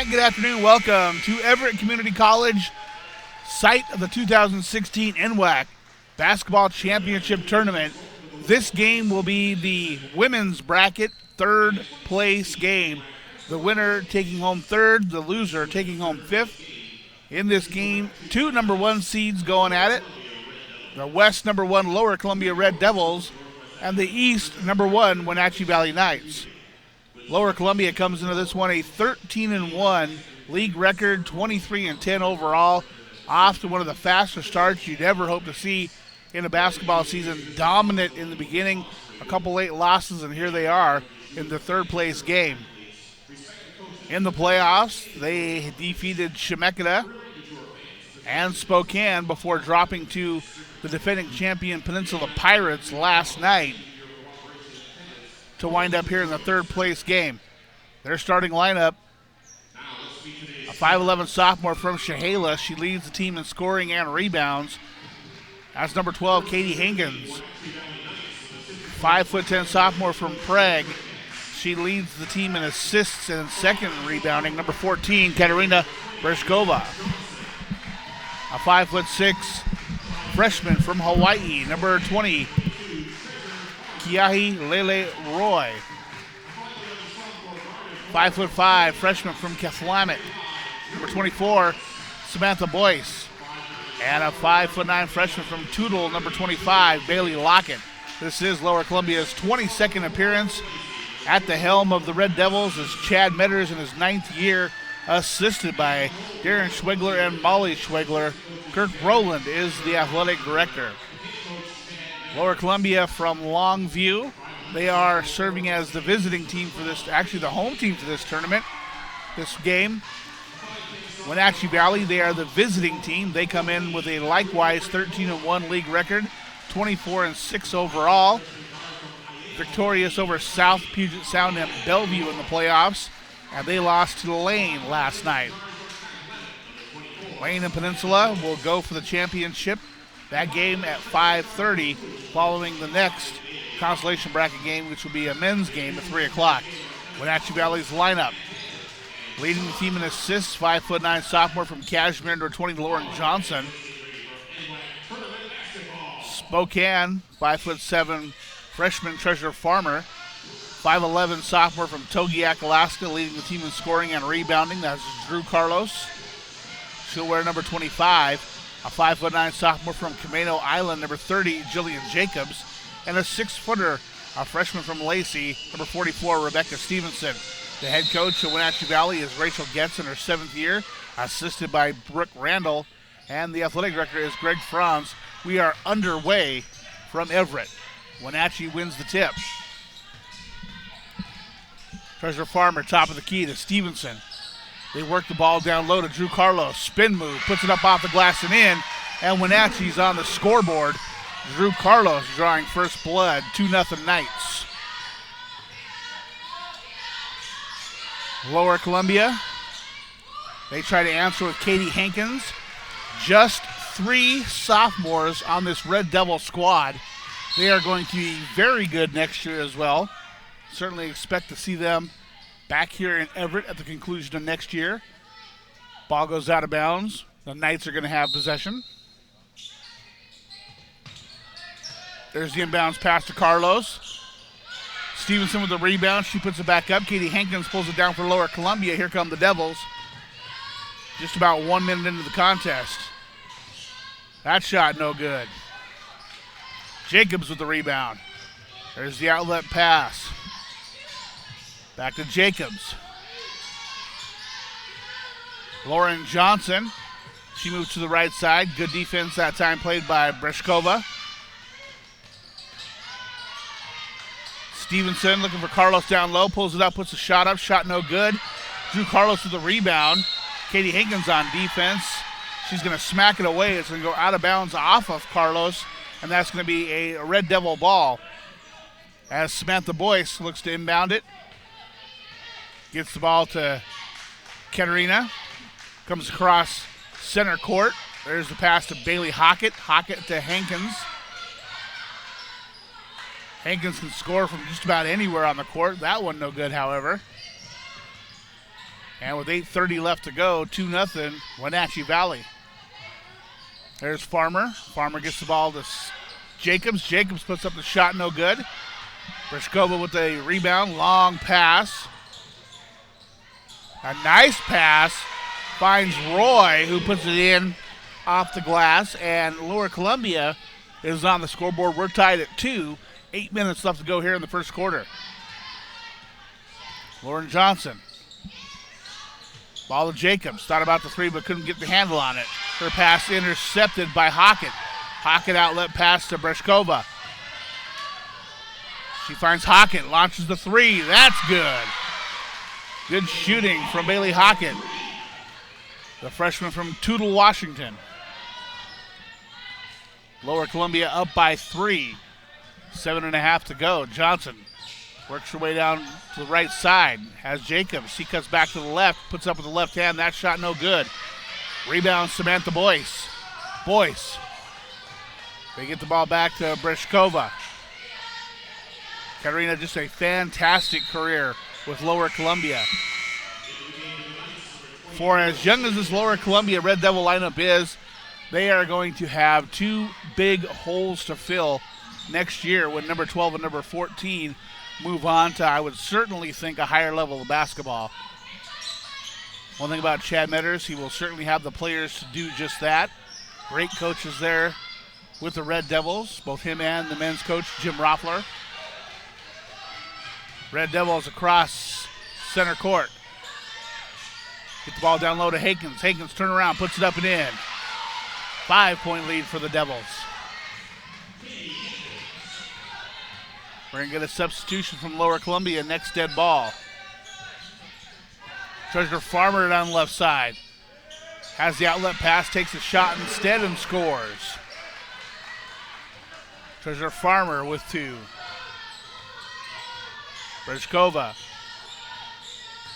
right, good afternoon. Welcome to Everett Community College, site of the 2016 NWAC Basketball Championship Tournament. This game will be the women's bracket third place game. The winner taking home third, the loser taking home fifth. In this game, two number one seeds going at it. The West number one Lower Columbia Red Devils and the East number one Wenatchee Valley Knights. Lower Columbia comes into this one a 13-1 league record, 23-10 overall, off to one of the faster starts you'd ever hope to see in a basketball season. Dominant in the beginning, a couple late losses, and here they are in the third place game. In the playoffs, they defeated Chemeketa and Spokane before dropping to the defending champion Peninsula Pirates last night to wind up here in the third place game. Their starting lineup, a 5'11 sophomore from Chehalis. She leads the team in scoring and rebounds. That's number 12, Katie Hankins. 5'10 sophomore from Prague. She leads the team in assists and second rebounding. Number 14, Katerina Breshkova. A 5'6 freshman from Hawaii. Number 20, Kiahi Lele Roy. 5'5 freshman from Keflamet. Number 24, Samantha Boyce. And a 5'9 freshman from Tootle, number 25, Bailey Lockett. This is Lower Columbia's 22nd appearance at the helm of the Red Devils as Chad Metters in his 9th year, assisted by Darren Schwegler and Molly Schwegler. Kirk Rowland is the athletic director. Lower Columbia from Longview. They are serving as the visiting team for this, actually the home team for this tournament, this game. Wenatchee Valley, they are the visiting team. They come in with a likewise 13-1 league record, 24-6 overall. Victorious over South Puget Sound and Bellevue in the playoffs, and they lost to Lane last night. Lane and Peninsula will go for the championship. That game at 5:30, following the next consolation bracket game, which will be a men's game at 3 o'clock. Wenatchee Valley's lineup. Leading the team in assists, 5'9 sophomore from Cashmere, number 20, Lauren Johnson. Spokane, 5'7 freshman Treasure Farmer. 5'11 sophomore from Togiak, Alaska, leading the team in scoring and rebounding. That's Drew Carlos. She'll wear number 25. A 5'9 sophomore from Camino Island, number 30, Jillian Jacobs. And a 6-footer, a freshman from Lacey, number 44, Rebecca Stevenson. The head coach of Wenatchee Valley is Rachel Getz in her 7th year, assisted by Brooke Randall. And the athletic director is Greg Franz. We are underway from Everett. Wenatchee wins the tip. Treasure Farmer, top of the key to Stevenson. They work the ball down low to Drew Carlos. Spin move, puts it up off the glass and in. And Wenatchee's on the scoreboard. Drew Carlos drawing first blood, 2-0 Knights. Lower Columbia, they try to answer with Katie Hankins. Just 3 sophomores on this Red Devil squad. They are going to be very good next year as well. Certainly expect to see them back here in Everett at the conclusion of next year. Ball goes out of bounds. The Knights are going to have possession. There's the inbounds pass to Carlos. Stevenson with the rebound. She puts it back up. Katie Hankins pulls it down for Lower Columbia. Here come the Devils. Just about 1 minute into the contest. That shot no good. Jacobs with the rebound. There's the outlet pass. Back to Jacobs. Lauren Johnson. She moves to the right side. Good defense that time played by Breshkova. Stevenson looking for Carlos down low. Pulls it up, puts a shot up. Shot no good. Drew Carlos with the rebound. Katie Hankins on defense. She's going to smack it away. It's going to go out of bounds off of Carlos. And that's going to be a Red Devil ball. As Samantha Boyce looks to inbound it. Gets the ball to Katerina. Comes across center court. There's the pass to Bailey Hockett. Hockett to Hankins. Hankins can score from just about anywhere on the court. That one no good, however. And with 8:30 left to go, 2-0, Wenatchee Valley. There's Farmer. Farmer gets the ball to Jacobs. Jacobs puts up the shot, no good. Brishkova with a rebound, long pass. A nice pass. Finds Roy, who puts it in off the glass. And Lower Columbia is on the scoreboard. We're tied at 2. 8 minutes left to go here in the first quarter. Lauren Johnson. Ball to Jacobs. Thought about the three, but couldn't get the handle on it. Her pass intercepted by Hockett. Hockett outlet pass to Breshkova. She finds Hockett, launches the three. That's good. Good shooting from Bailey Hockett, the freshman from Toutle, Washington. Lower Columbia up by 3. 7.5 to go. Johnson works her way down to the right side. Has Jacobs. She cuts back to the left. Puts up with the left hand. That shot no good. Rebound Samantha Boyce. Boyce. They get the ball back to Breshkova. Katarina, just a fantastic career with Lower Columbia. For as young as this Lower Columbia Red Devil lineup is, they are going to have 2 big holes to fill next year when number 12 and number 14 move on to, I would certainly think, a higher level of basketball. One thing about Chad Metters, he will certainly have the players to do just that. Great coaches there with the Red Devils, both him and the men's coach, Jim Roffler. Red Devils across center court. Get the ball down low to Hankins. Hankins turn around, puts it up and in. 5-point lead for the Devils. We're going to get a substitution from Lower Columbia. Next dead ball. Treasure Farmer down the left side. Has the outlet pass, takes a shot instead and scores. Treasure Farmer with 2. Brezhkova.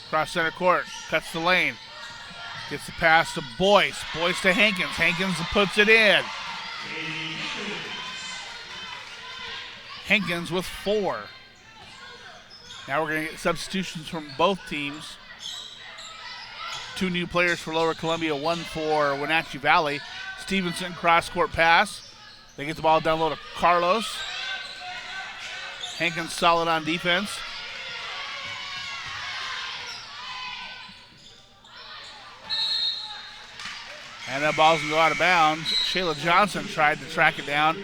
Cross center court. Cuts the lane. Gets the pass to Boyce. Boyce to Hankins. Hankins puts it in. Hankins with 4. Now we're going to get substitutions from both teams. 2 new players for Lower Columbia, 1 for Wenatchee Valley. Stevenson cross-court pass. They get the ball down low to Carlos. Hankins solid on defense. And that ball's going to go out of bounds. Shayla Johnson tried to track it down.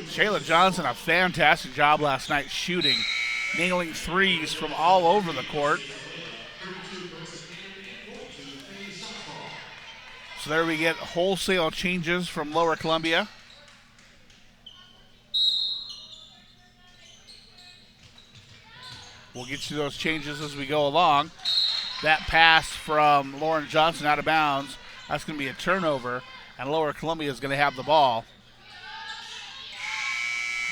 Shayla Johnson, a fantastic job last night shooting, nailing threes from all over the court. So there we get wholesale changes from Lower Columbia. We'll get you those changes as we go along. That pass from Lauren Johnson out of bounds. That's going to be a turnover, and Lower Columbia is going to have the ball.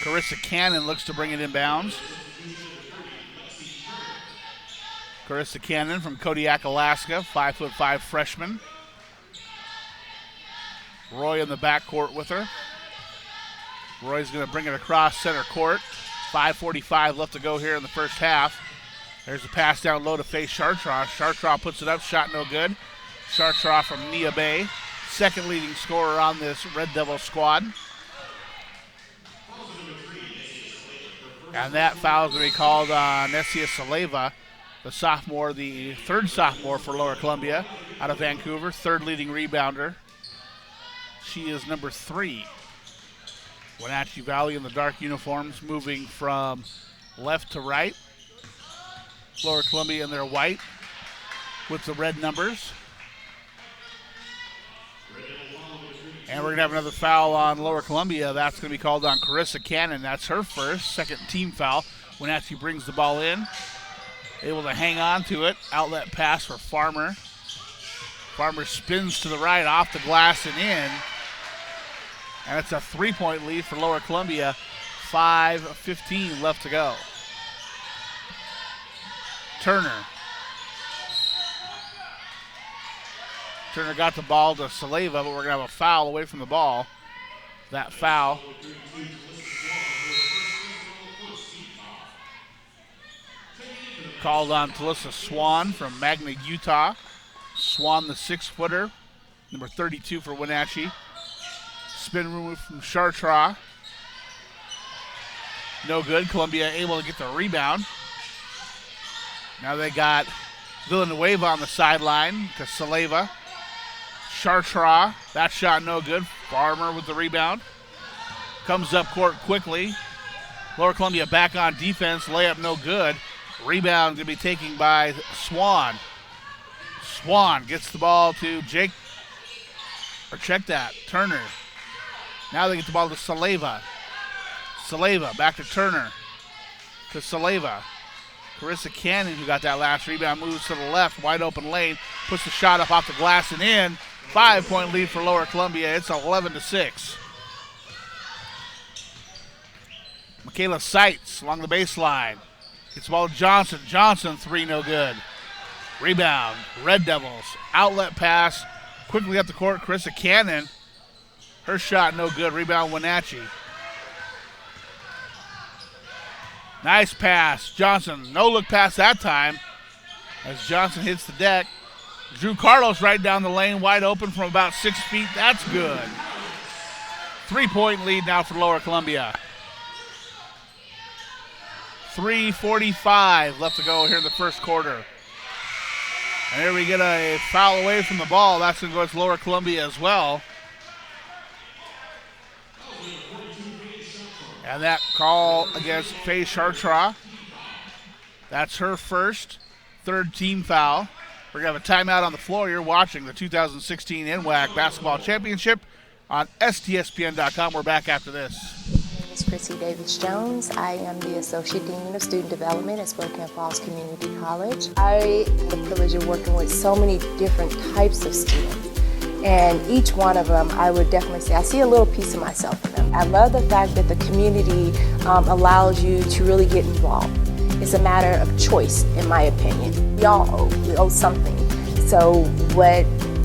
Carissa Cannon looks to bring it inbounds. Carissa Cannon from Kodiak, Alaska, 5'5" freshman. Roy in the backcourt with her. Roy's going to bring it across center court. 5:45 left to go here in the first half. There's a pass down low to face Chartraw. Chartraw puts it up, shot no good. Chartraw from Nia Bay, second leading scorer on this Red Devil squad. And that foul is going to be called on Nessia Saleva, the sophomore, the third sophomore for Lower Columbia out of Vancouver, third leading rebounder. She is number 3. Wenatchee Valley in the dark uniforms moving from left to right. Lower Columbia in their white with the red numbers. And we're going to have another foul on Lower Columbia. That's going to be called on Carissa Cannon. That's her first, second team foul. Wenatchee brings the ball in. Able to hang on to it. Outlet pass for Farmer. Farmer spins to the right, off the glass and in. And it's a 3-point lead for Lower Columbia. 5:15 left to go. Turner. Turner got the ball to Saleva, but we're going to have a foul away from the ball. That foul called on Talissa Swan from Magna, Utah. Swan, the 6-footer, number 32 for Wenatchee. Spin move from Chartres. No good. Columbia able to get the rebound. Now they got Villanueva on the sideline to Saleva. Chartres, that shot no good. Farmer with the rebound. Comes up court quickly. Lower Columbia back on defense. Layup no good. Rebound going to be taken by Swan. Swan gets the ball to Jake. Or check that. Turner. Now they get the ball to Saleva. Saleva back to Turner. To Saleva. Carissa Cannon, who got that last rebound, moves to the left. Wide open lane. Puts the shot up off the glass and in. 5-point lead for Lower Columbia. It's 11-6. Michaela Seitz along the baseline. Gets the ball to Johnson. Johnson, 3, no good. Rebound, Red Devils. Outlet pass. Quickly up the court, Carissa Cannon. Her shot, no good. Rebound, Wenatchee. Nice pass. Johnson, no look pass that time. As Johnson hits the deck. Drew Carlos right down the lane, wide open from about 6 feet. That's good. 3-point lead now for Lower Columbia. 3:45 left to go here in the first quarter. And here we get a foul away from the ball. That's going to go against Lower Columbia as well. And that call against Faye Chartres. That's her first, third team foul. We're going to have a timeout on the floor. You're watching the 2016 NWAC Basketball Championship on STSPN.com. We're back after this. My name is Chrissy Davis-Jones. I am the Associate Dean of Student Development at Spokane Falls Community College. I have the privilege of working with so many different types of students. And each one of them, I would definitely say, I see a little piece of myself in them. I love the fact that the community allows you to really get involved. It's a matter of choice, in my opinion. We owe something. So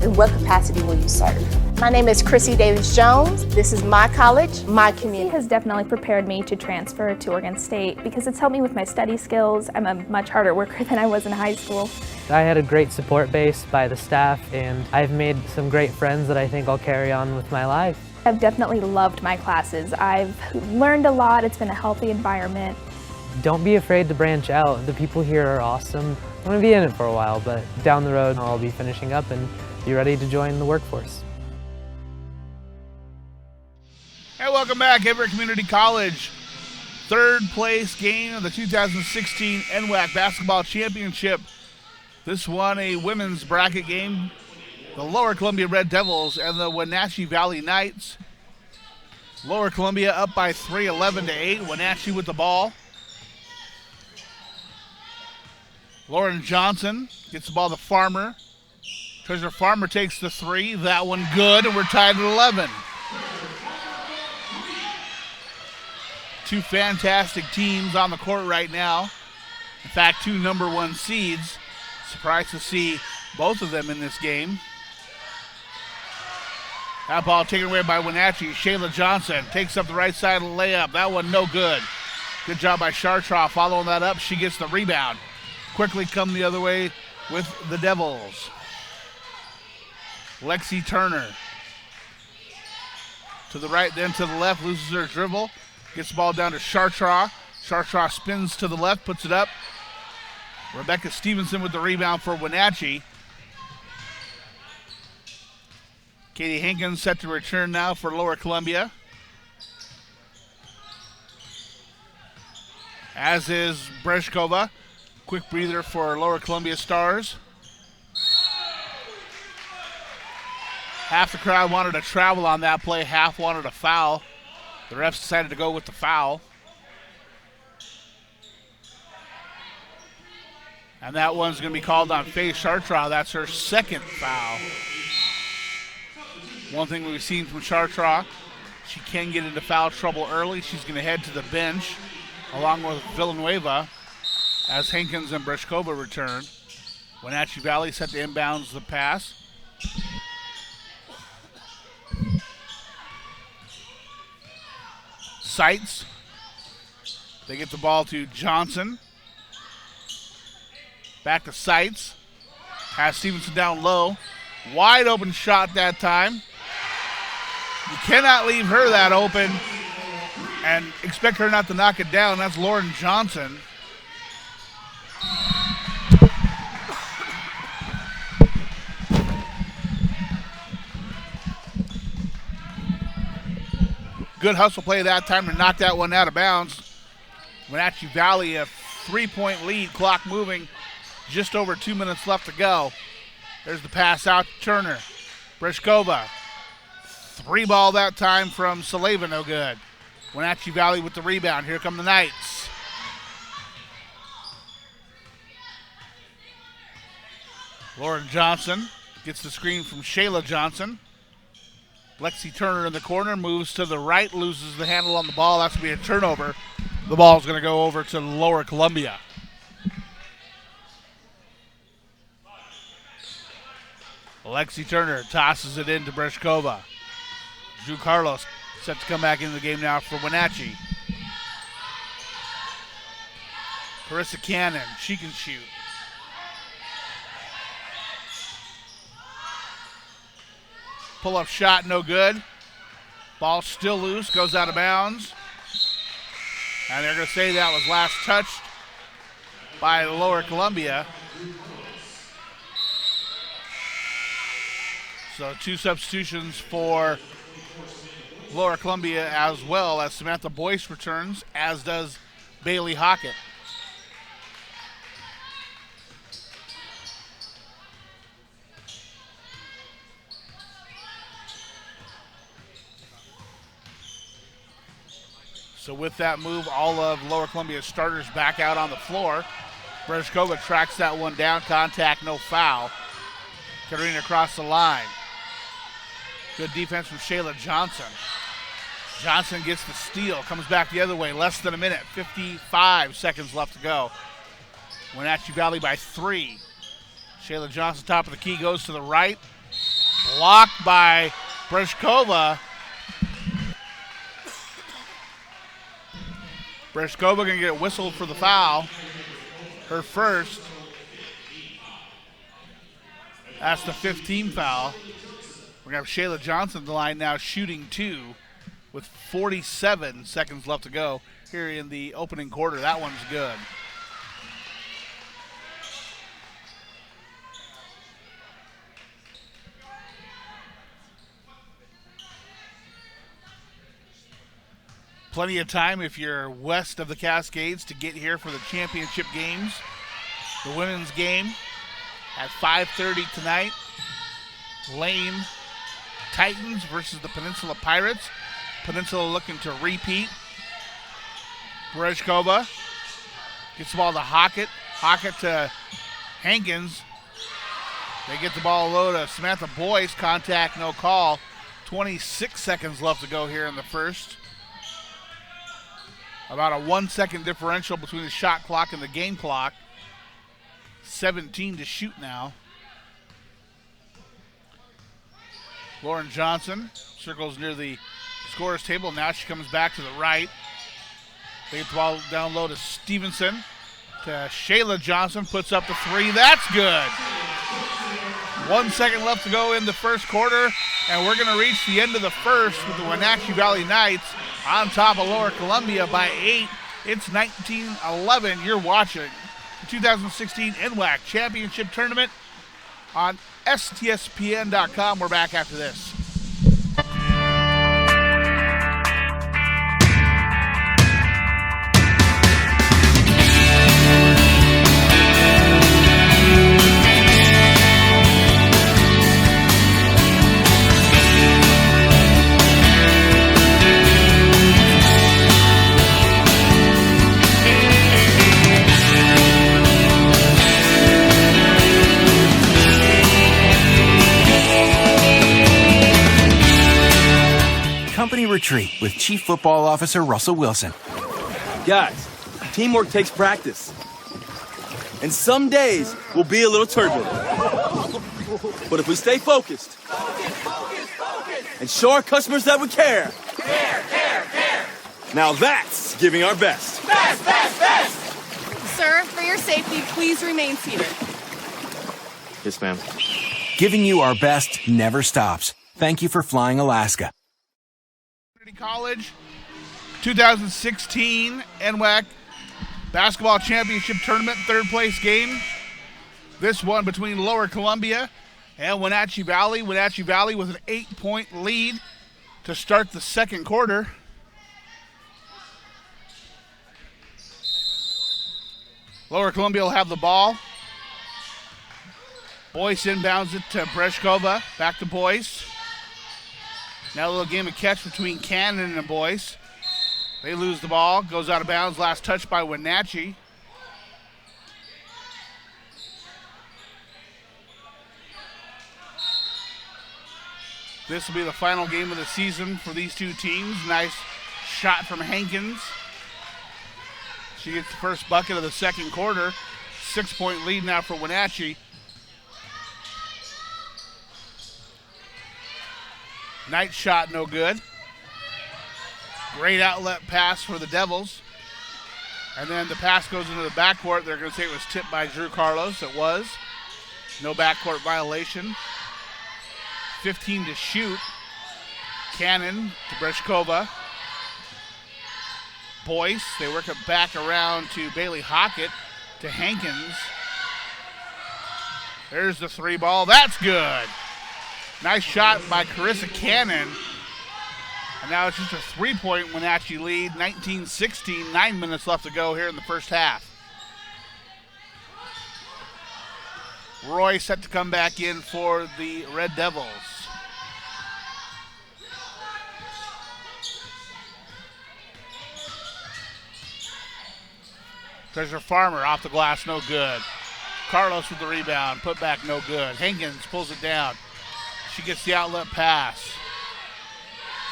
in what capacity will you serve? My name is Chrissy Davis-Jones. This is my college, my community. It has definitely prepared me to transfer to Oregon State because it's helped me with my study skills. I'm a much harder worker than I was in high school. I had a great support base by the staff, and I've made some great friends that I think I'll carry on with my life. I've definitely loved my classes. I've learned a lot. It's been a healthy environment. Don't be afraid to branch out. The people here are awesome. I'm going to be in it for a while, but down the road I'll be finishing up and be ready to join the workforce. Hey, welcome back, Everett Community College. Third place game of the 2016 NWAC Basketball Championship. This one a women's bracket game. The Lower Columbia Red Devils and the Wenatchee Valley Knights. Lower Columbia up by 3, 11-8. Wenatchee with the ball. Lauren Johnson gets the ball to Farmer. Treasure Farmer takes the 3. That one good, and we're tied at 11. Two fantastic teams on the court right now. In fact, 2 number 1 seeds. Surprised to see both of them in this game. That ball taken away by Wenatchee. Shayla Johnson takes up the right side of the layup. That one no good. Good job by Chartres following that up. She gets the rebound. Quickly come the other way with the Devils. Lexi Turner. To the right, then to the left, loses her dribble. Gets the ball down to Chartres. Chartres spins to the left, puts it up. Rebecca Stevenson with the rebound for Wenatchee. Katie Hankins set to return now for Lower Columbia. As is Breshkova. Quick breather for Lower Columbia Stars. Half the crowd wanted to travel on that play, half wanted a foul. The refs decided to go with the foul. And that one's going to be called on Faye Chartres. That's her second foul. One thing we've seen from Chartres, she can get into foul trouble early. She's going to head to the bench along with Villanueva as Hankins and Breshkova return. Wenatchee Valley set to inbounds the pass. Seitz. They get the ball to Johnson. Back to Seitz. Has Stevenson down low. Wide open shot that time. You cannot leave her that open and expect her not to knock it down. That's Lauren Johnson. Good hustle play that time to knock that one out of bounds. Wenatchee Valley a 3-point lead, clock moving, just over 2 minutes left to go. There's the pass out to Turner. Breshkova, 3-ball that time from Saleva, no good. Wenatchee Valley with the rebound. Here come the Knights. Lauren Johnson gets the screen from Shayla Johnson. Lexi Turner in the corner, moves to the right, loses the handle on the ball. That's going to be a turnover. The ball's going to go over to Lower Columbia. Lexi Turner tosses it into Breshkova. Drew Carlos set to come back into the game now for Wenatchee. Carissa Cannon, she can shoot. Pull-up shot, no good. Ball still loose, goes out of bounds. And they're going to say that was last touched by Lower Columbia. So 2 substitutions for Lower Columbia as well, as Samantha Boyce returns, as does Bailey Hockett. So with that move, all of Lower Columbia's starters back out on the floor. Breshkova tracks that one down, contact, no foul. Katarina across the line. Good defense from Shayla Johnson. Johnson gets the steal, comes back the other way, less than a minute, 55 seconds left to go. Wenatchee Valley by 3. Shayla Johnson, top of the key, goes to the right. Blocked by Breshkova. Breshkova going to get whistled for the foul. Her first. That's the 15th foul. We're going to have Shayla Johnson in the line now, shooting 2 with 47 seconds left to go here in the opening quarter. That one's good. Plenty of time if you're west of the Cascades to get here for the championship games. The women's game at 5:30 tonight. Lane Titans versus the Peninsula Pirates. Peninsula looking to repeat. Breshkova gets the ball to Hockett. Hockett to Hankins. They get the ball low to Samantha Boyce. Contact, no call. 26 seconds left to go here in the first. About a 1 second differential between the shot clock and the game clock. 17 to shoot now. Lauren Johnson circles near the scorer's table. Now she comes back to the right. They get the ball down low to Stevenson. To Shayla Johnson, puts up the 3. That's good. 1 second left to go in the first quarter, and we're going to reach the end of the first with the Wenatchee Valley Knights on top of Lower Columbia by 8. It's 19-11. You're watching the 2016 NWAC Championship Tournament on STSPN.com. We're back after this. Company retreat with Chief Football Officer Russell Wilson. Guys, teamwork takes practice. And some days will be a little turbulent. But if we stay focused and show our customers that we care. Care. Now that's giving our best. Best. Sir, for your safety, please remain seated. Yes, ma'am. Giving you our best never stops. Thank you for flying Alaska. Community College 2016 NWAC Basketball Championship Tournament third place game. This one between Lower Columbia and Wenatchee Valley. Wenatchee Valley with an 8-point lead to start the second quarter. Lower Columbia will have the ball. Boyce inbounds it to Breshkova. Back to Boyce. Now a little game of catch between Cannon and Boyce. They lose the ball. Goes out of bounds. Last touch by Wenatchee. This will be the final game of the season for these two teams. Nice shot from Hankins. She gets the first bucket of the second quarter. 6-point lead now for Wenatchee. Night shot, no good. Great outlet pass for the Devils. And then the pass goes into the backcourt. They're going to say it was tipped by Drew Carlos. It was. No backcourt violation. 15 to shoot. Cannon to Breshkova. Boyce, they work it back around to Bailey Hockett to Hankins. There's the three ball. That's good. Nice shot by Carissa Cannon. And now it's just a 3-point Wenatchee lead, 19-16, 9 minutes left to go here in the first half. Roy set to come back in for the Red Devils. Treasure Farmer off the glass, no good. Carlos with the rebound, put back, no good. Hankins pulls it down. She gets the outlet pass.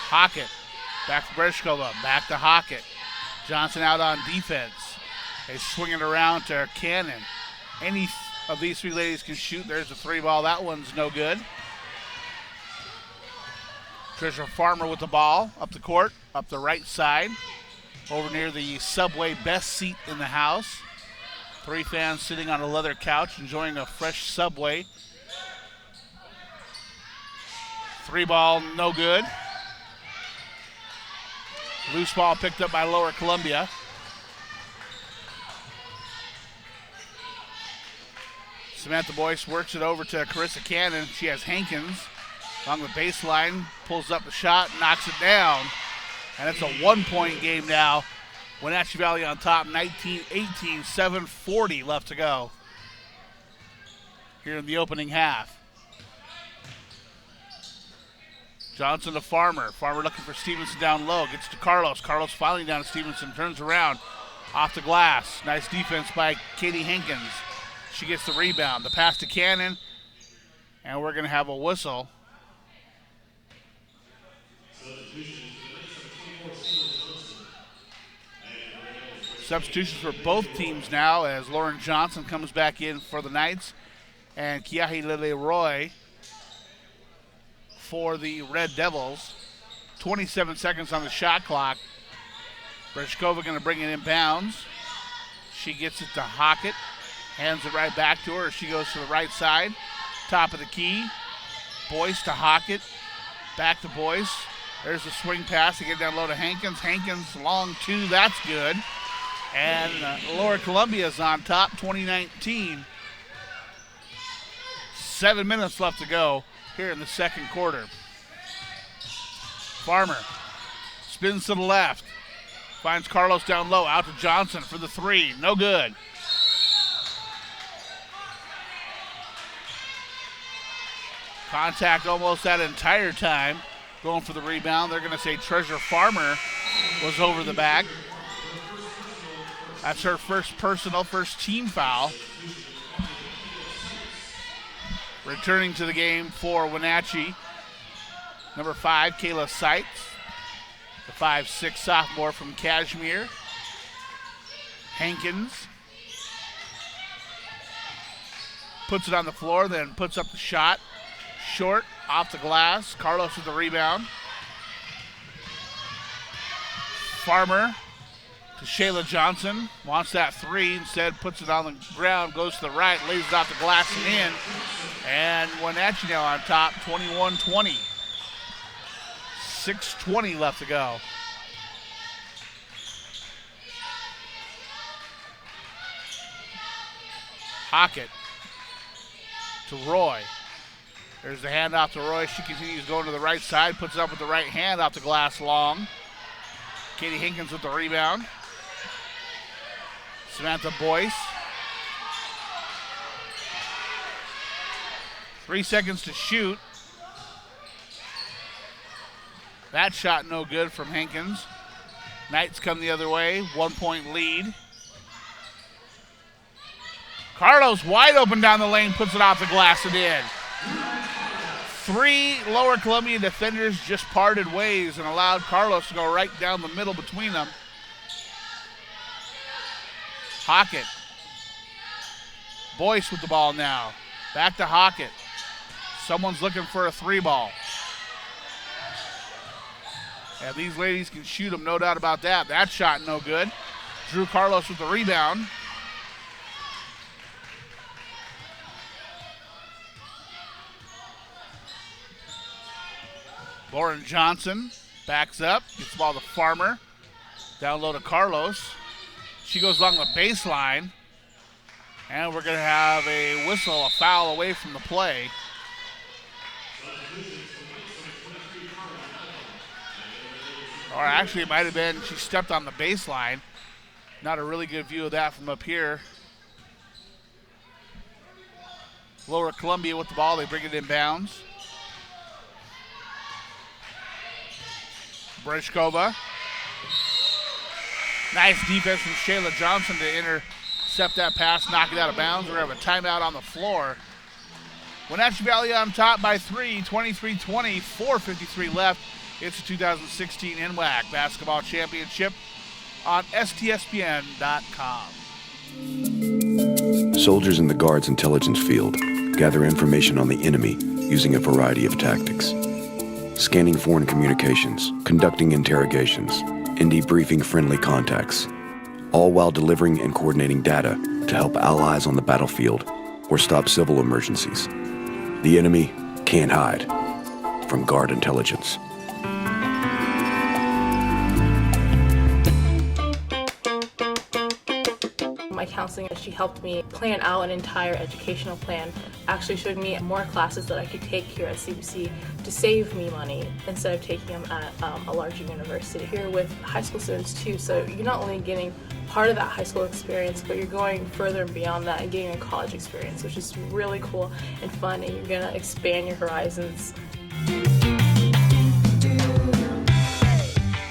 Hockett, back to Breshkova, back to Hockett. Johnson out on defense. They swing it around to Cannon. Any of these three ladies can shoot. There's a three ball. That one's no good. Treasure Farmer with the ball up the court, up the right side, over near the Subway best seat in the house. 3 fans sitting on a leather couch enjoying a fresh Subway. Three ball, no good. Loose ball picked up by Lower Columbia. Samantha Boyce works it over to Carissa Cannon. She has Hankins along the baseline, pulls up a shot, knocks it down. And it's a 1-point game now. Wenatchee Valley on top, 19-18, 7:40 left to go here in the opening half. Johnson to Farmer. Farmer looking for Stevenson down low. Gets to Carlos. Carlos filing down to Stevenson. Turns around. Off the glass. Nice defense by Katie Hankins. She gets the rebound. The pass to Cannon. And we're going to have a whistle. Substitutions for both teams now as Lauren Johnson comes back in for the Knights. And Kiahi Leroy for the Red Devils. 27 seconds on the shot clock. Breshkova going to bring it inbounds. She gets it to Hockett. Hands it right back to her. She goes to the right side. Top of the key. Boyce to Hockett. Back to Boyce. There's the swing pass to get down low to Hankins. Hankins long two. That's good. And Lower Columbia's on top, 2019. 7 minutes left to go here in the second quarter. Farmer spins to the left. Finds Carlos down low. Out to Johnson for the three. No good. Contact almost that entire time. Going for the rebound. They're going to say Treasure Farmer was over the back. That's her first personal, first team foul. Returning to the game for Wenatchee, number 5, Kayla Seitz, the 5'6" sophomore from Kashmir. Hankins puts it on the floor, then puts up the shot. Short, off the glass. Carlos with the rebound. Farmer to Shayla Johnson. Wants that three. Instead, puts it on the ground, goes to the right, lays it off the glass and in. And Wenatchee now on top, 21-20. 6:20 left to go. Hockett to Roy. There's the handoff to Roy. She continues going to the right side, puts it up with the right hand off the glass long. Katie Hinkins with the rebound. Samantha Boyce. 3 seconds to shoot. That shot no good from Hinkins. Knights come the other way, 1 point lead. Carlos wide open down the lane, puts it off the glass and in. 3 Lower Columbia defenders just parted ways and allowed Carlos to go right down the middle between them. Hockett. Boyce with the ball now. Back to Hockett. Someone's looking for a 3-ball. Yeah, these ladies can shoot them, no doubt about that. That shot no good. Drew Carlos with the rebound. Lauren Johnson backs up, gets the ball to Farmer. Down low to Carlos. She goes along the baseline. And we're going to have a whistle, a foul away from the play. Or actually, it might have been she stepped on the baseline. Not a really good view of that from up here. Lower Columbia with the ball. They bring it in bounds. Breshkova. Nice defense from Shayla Johnson to intercept that pass, knock it out of bounds. We're going to have a timeout on the floor. Wenatchee Valley on top by 3, 23-20, 4:53 left. It's the 2016 NWAC Basketball Championship on STSPN.com. Soldiers in the Guard's intelligence field gather information on the enemy using a variety of tactics. Scanning foreign communications, conducting interrogations, and debriefing friendly contacts, all while delivering and coordinating data to help allies on the battlefield or stop civil emergencies. The enemy can't hide from Guard intelligence. My counselor, she helped me plan out an entire educational plan, actually showed me more classes that I could take here at CBC to save me money instead of taking them at a larger university. Here with high school students too, so you're not only getting part of that high school experience, but you're going further and beyond that and getting a college experience, which is really cool and fun, and you're gonna expand your horizons.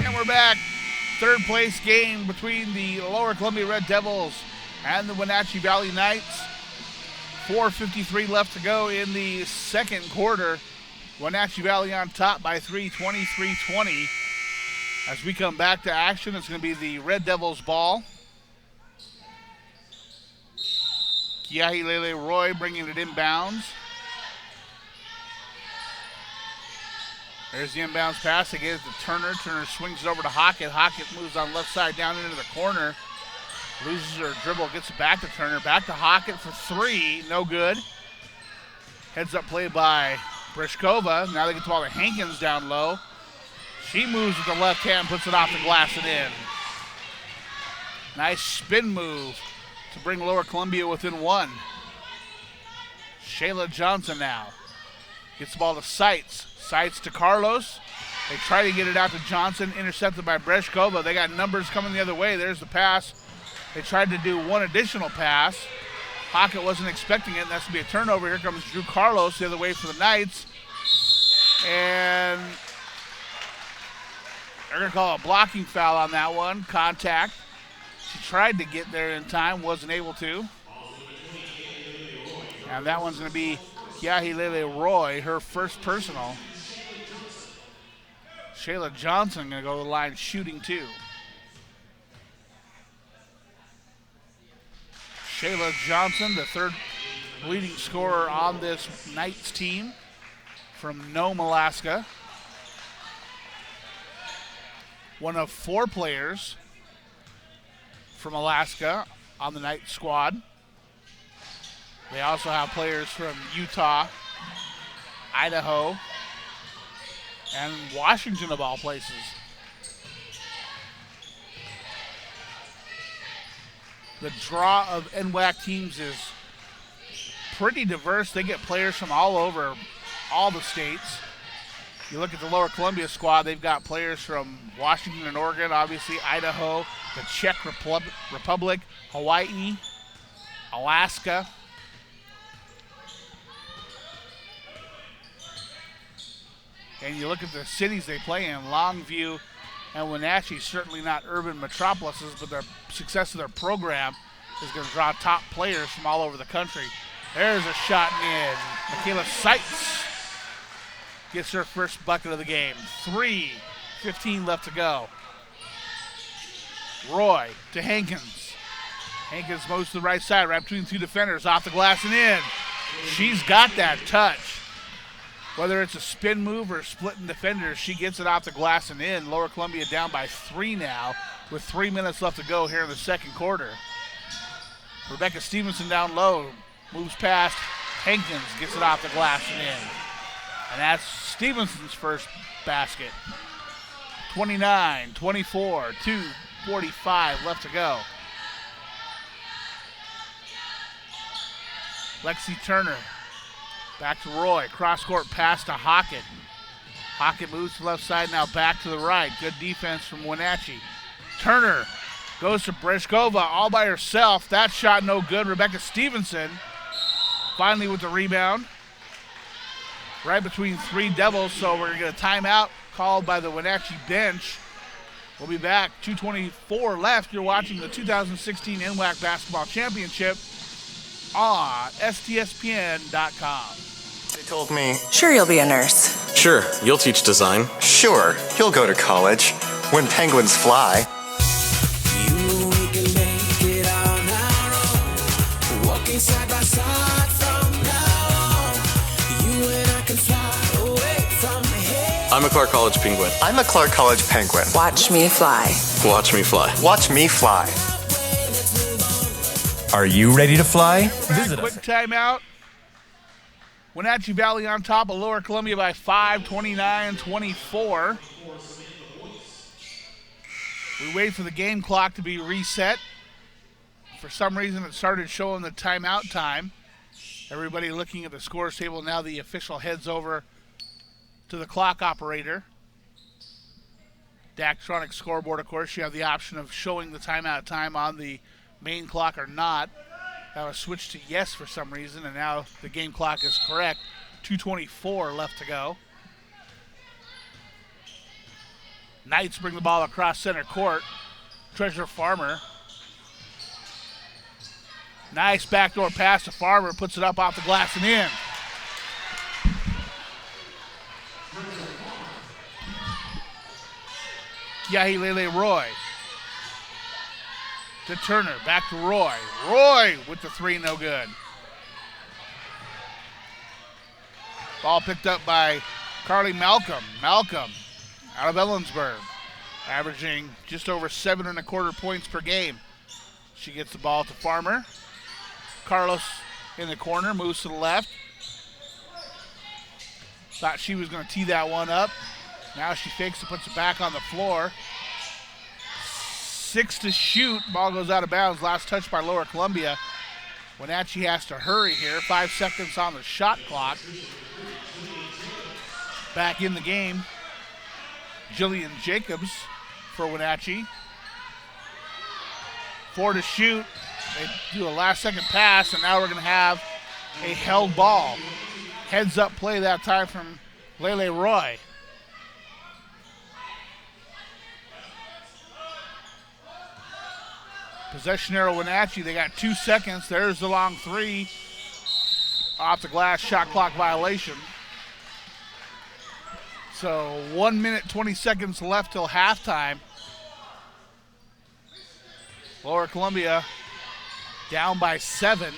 And we're back. Third place game between the Lower Columbia Red Devils and the Wenatchee Valley Knights. 4:53 left to go in the second quarter. Wenatchee Valley on top by 3, 23-20. As we come back to action, it's going to be the Red Devils ball. Kiahilele Roy bringing it inbounds. There's the inbounds pass. They get it to Turner. Turner swings it over to Hockett. Hockett moves on left side down into the corner. Loses her dribble, gets it back to Turner. Back to Hockett for 3. No good. Heads up play by Breshkova. Now they get the ball to Hankins down low. She moves with the left hand, puts it off the glass and in. Nice spin move to bring Lower Columbia within 1. Shayla Johnson now gets the ball to Seitz. Seitz to Carlos. They try to get it out to Johnson, intercepted by Breshkova. They got numbers coming the other way. There's the pass. They tried to do one additional pass. Hockett wasn't expecting it, and that's going to be a turnover. Here comes Drew Carlos the other way for the Knights. And they're going to call a blocking foul on that one. Contact. She tried to get there in time, wasn't able to. And that one's going to be Kiahilele Roy, her first personal. Shayla Johnson going to go to the line shooting 2. Shayla Johnson, the third leading scorer on this Knights team from Nome, Alaska. One of 4 players from Alaska on the night squad. They also have players from Utah, Idaho, and Washington of all places. The draw of NWAC teams is pretty diverse. They get players from all over all the states. You look at the Lower Columbia squad, they've got players from Washington and Oregon, obviously Idaho, the Czech Republic, Hawaii, Alaska. And you look at the cities they play in, Longview and Wenatchee, certainly not urban metropolises, but their success of their program is going to draw top players from all over the country. There's a shot in. Michaela Seitz gets her first bucket of the game. 3:15 left to go. Roy to Hankins. Hankins moves to the right side, right between two defenders, off the glass and in. She's got that touch. Whether it's a spin move or splitting defenders, she gets it off the glass and in. Lower Columbia down by 3 now with 3 minutes left to go here in the second quarter. Rebecca Stevenson down low, moves past Hankins, gets it off the glass and in. And that's Stevenson's first basket. 29-24, 2:45 left to go. Lexi Turner. Back to Roy, cross-court pass to Hockett. Hockett moves to the left side, now back to the right. Good defense from Wenatchee. Turner goes to Breshkova all by herself. That shot no good. Rebecca Stevenson finally with the rebound. Right between 3 Devils, so we're going to get a timeout called by the Wenatchee bench. We'll be back, 2:24 left. You're watching the 2016 NWAC Basketball Championship on STSPN.com. They told me, sure, you'll be a nurse. Sure, you'll teach design. Sure, you'll go to college when penguins fly. We can make it on our own. Walking side by side from now on. You and I can fly away from here. I'm a Clark College Penguin. I'm a Clark College Penguin. Watch me fly. Watch me fly. Watch me fly. Are you ready to fly? Visit us. Quick timeout. Wenatchee Valley on top of Lower Columbia by 5, 29-24. We wait for the game clock to be reset. For some reason, it started showing the timeout time. Everybody looking at the scores table. Now the official heads over to the clock operator. Daktronic scoreboard, of course, you have the option of showing the timeout time on the main clock or not. That was switched to yes for some reason, and now the game clock is correct. 2:24 left to go. Knights bring the ball across center court. Treasure Farmer. Nice backdoor pass to Farmer, puts it up off the glass and in. Kiahilele Roy. To Turner, back to Roy. Roy with the 3, no good. Ball picked up by Carly Malcolm. Malcolm out of Ellensburg, averaging just over 7.25 points per game. She gets the ball to Farmer. Carlos in the corner, moves to the left. Thought she was going to tee that one up. Now she fakes it, puts it back on the floor. 6 to shoot. Ball goes out of bounds. Last touch by Lower Columbia. Wenatchee has to hurry here. 5 seconds on the shot clock. Back in the game, Jillian Jacobs for Wenatchee. 4 to shoot. They do a last-second pass, and now we're going to have a held ball. Heads-up play that time from Lele Roy. Possession arrow Wenatchee, they got 2 seconds. There's the long 3. Off the glass, shot clock violation. So 1 minute, 20 seconds left till halftime. Lower Columbia down by 7.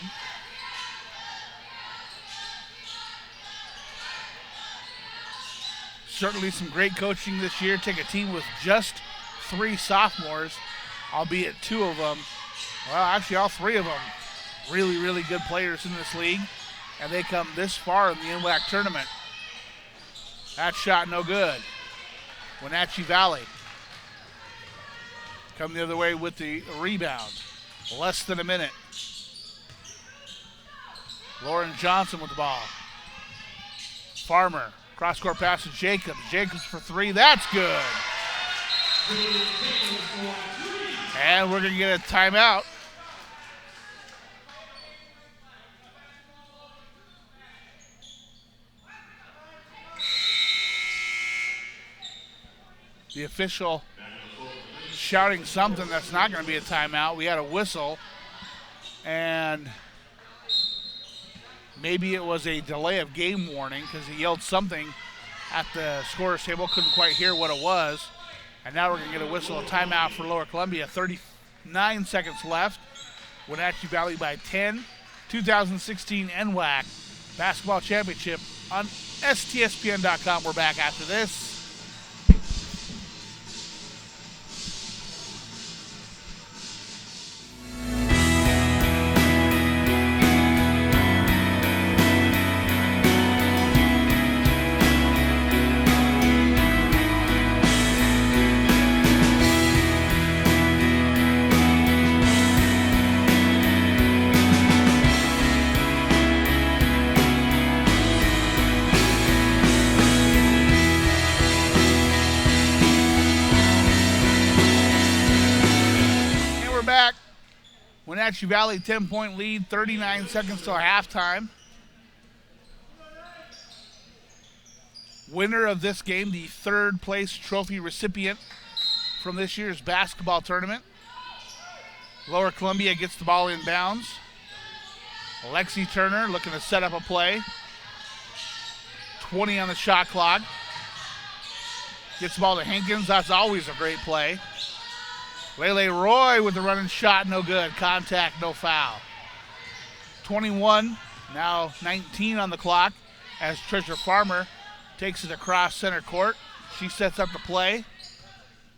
Certainly some great coaching this year. Take a team with just 3 sophomores albeit two of them, well, actually all three of them, really, really good players in this league, and they come this far in the NWAC tournament. That shot no good. Wenatchee Valley come the other way with the rebound. Less than a minute. Lauren Johnson with the ball. Farmer, cross-court pass to Jacobs. Jacobs for three, that's good. And we're gonna get a timeout. The official shouting something that's not going to be a timeout. We had a whistle, and maybe it was a delay of game warning because he yelled something at the scorer's table. Couldn't quite hear what it was. And now we're going to get a whistle, a timeout for Lower Columbia. 39 seconds left. Wenatchee Valley by 10. 2016 NWAC Basketball Championship on STSPN.com. We're back after this. Wenatchee Valley 10-point lead, 39 seconds till halftime. Winner of this game, the third place trophy recipient from this year's basketball tournament. Lower Columbia gets the ball in bounds. Lexi Turner looking to set up a play. 20 on the shot clock. Gets the ball to Hankins, that's always a great play. Lele Roy with the running shot, no good. Contact, no foul. 21, now 19 on the clock as Treasure Farmer takes it across center court. She sets up the play.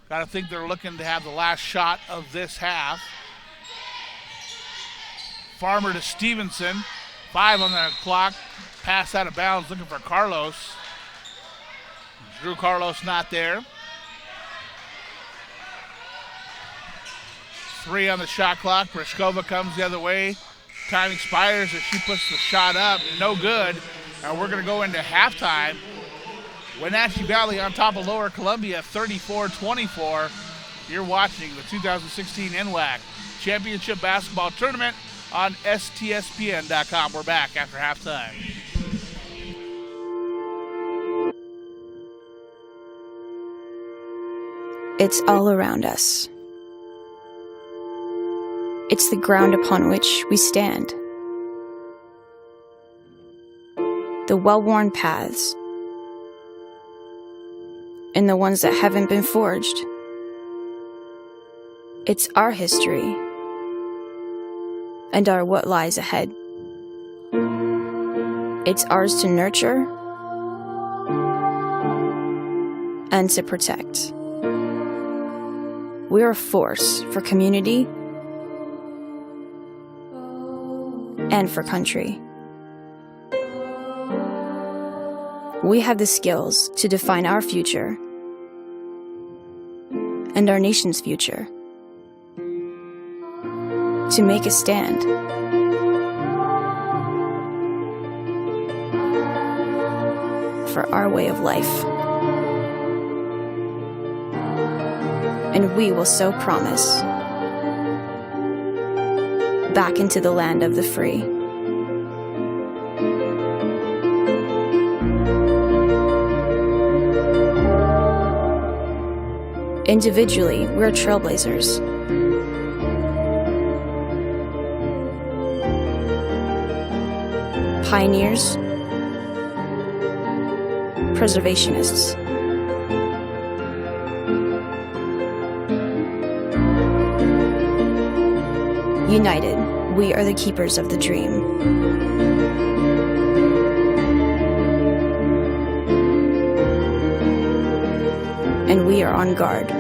Got to think they're looking to have the last shot of this half. Farmer to Stevenson. 5 on the clock. Pass out of bounds, looking for Carlos. Drew Carlos not there. 3 on the shot clock. Prishkova comes the other way. Time expires as she puts the shot up. No good. And we're going to go into halftime. Wenatchee Valley on top of Lower Columbia, 34-24. You're watching the 2016 NWAC Championship Basketball Tournament on STSPN.com. We're back after halftime. It's all around us. It's the ground upon which we stand. The well-worn paths. And the ones that haven't been forged. It's our history. And our what lies ahead. It's ours to nurture and to protect. We're a force for community and for country. We have the skills to define our future and our nation's future. To make a stand. For our way of life. And we will so promise back into the land of the free. Individually, we're trailblazers. Pioneers, preservationists. United, we are the keepers of the dream. And we are on guard.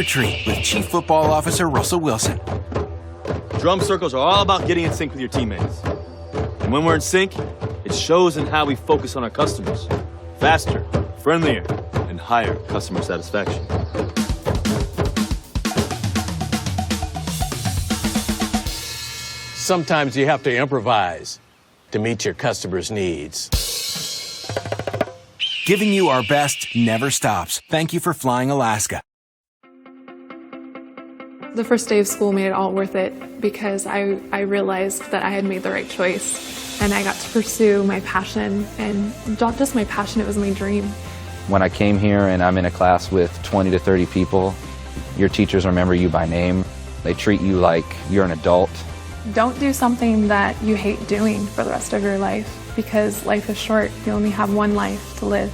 retreat with Chief Football Officer Russell Wilson. Drum circles are all about getting in sync with your teammates. And when we're in sync, it shows in how we focus on our customers. Faster, friendlier, and higher customer satisfaction. Sometimes you have to improvise to meet your customers' needs. Giving you our best never stops. Thank you for flying Alaska. The first day of school made it all worth it because I realized that I had made the right choice and I got to pursue my passion, and not just my passion, it was my dream. When I came here and I'm in a class with 20 to 30 people, your teachers remember you by name. They treat you like you're an adult. Don't do something that you hate doing for the rest of your life, because life is short. You only have one life to live.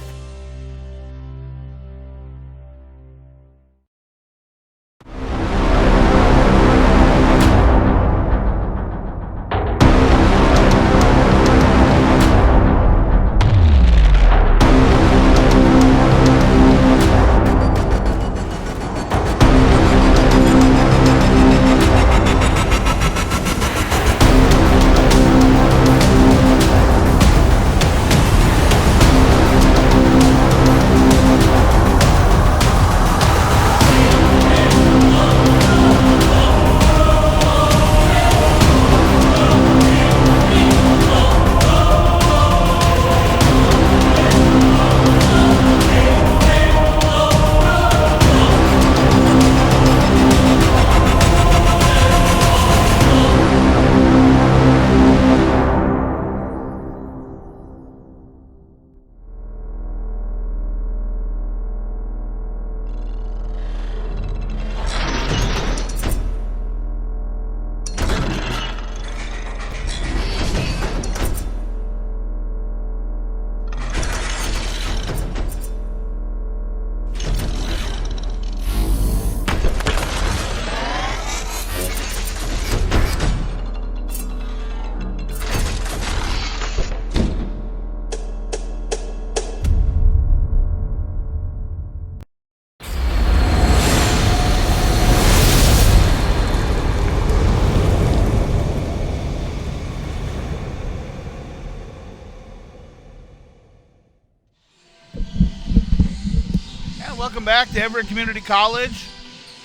Welcome back to Everett Community College.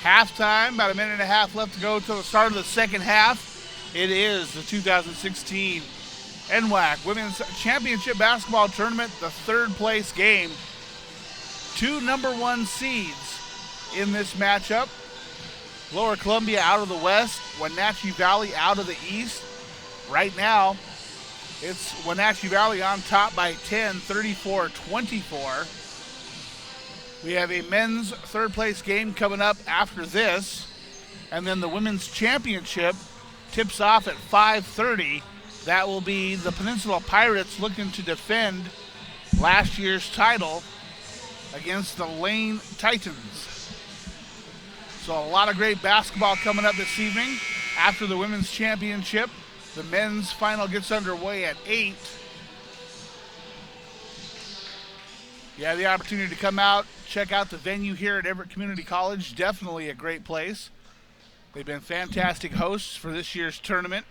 Halftime, about a minute and a half left to go till the start of the second half. It is the 2016 NWAC Women's Championship Basketball Tournament, the third place game. Two number one seeds in this matchup. Lower Columbia out of the west, Wenatchee Valley out of the east. Right now, it's Wenatchee Valley on top by 10, 34-24. We have a men's third place game coming up after this, and then the women's championship tips off at 5:30. That will be the Peninsula Pirates looking to defend last year's title against the Lane Titans. So a lot of great basketball coming up this evening. After the women's championship, the men's final gets underway at 8. You have the opportunity to come out, check out the venue here at Everett Community College. Definitely a great place. They've been fantastic hosts for this year's tournament.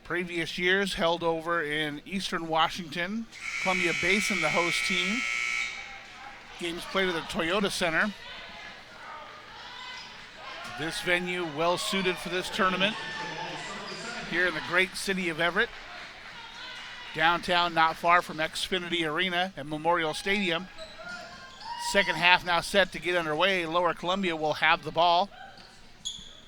Previous years held over in Eastern Washington. Columbia Basin, the host team. Games played at the Toyota Center. This venue well suited for this tournament here in the great city of Everett. Downtown, not far from Xfinity Arena and Memorial Stadium. Second half now set to get underway. Lower Columbia will have the ball.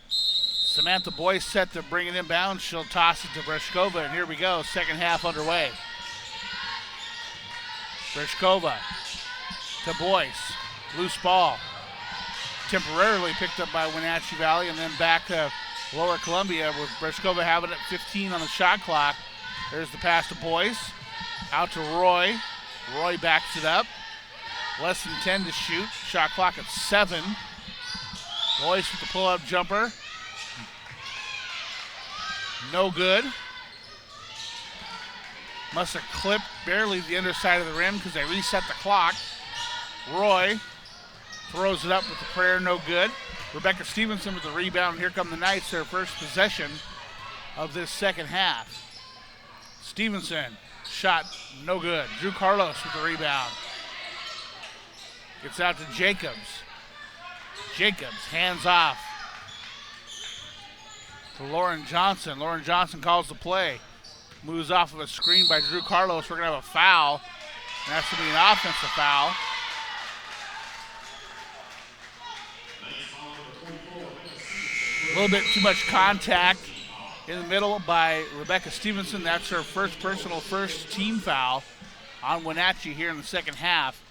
Samantha Boyce set to bring it inbound. She'll toss it to Breshkova, and here we go. Second half underway. Breshkova to Boyce. Loose ball. Temporarily picked up by Wenatchee Valley, and then back to Lower Columbia with Breshkova having it 15 on the shot clock. There's the pass to Boyce. Out to Roy. Roy backs it up. Less than 10 to shoot. Shot clock at 7. Boyce with the pull-up jumper. No good. Must have clipped barely the underside of the rim because they reset the clock. Roy throws it up with the prayer, no good. Rebecca Stevenson with the rebound. Here come the Knights, their first possession of this second half. Stevenson, shot no good. Drew Carlos with the rebound. Gets out to Jacobs. Jacobs, hands off to Lauren Johnson. Lauren Johnson calls the play. Moves off of a screen by Drew Carlos. We're going to have a foul. And that's going to be an offensive foul. A little bit too much contact in the middle by Rebecca Stevenson. That's her first team foul on Wenatchee here in the second half.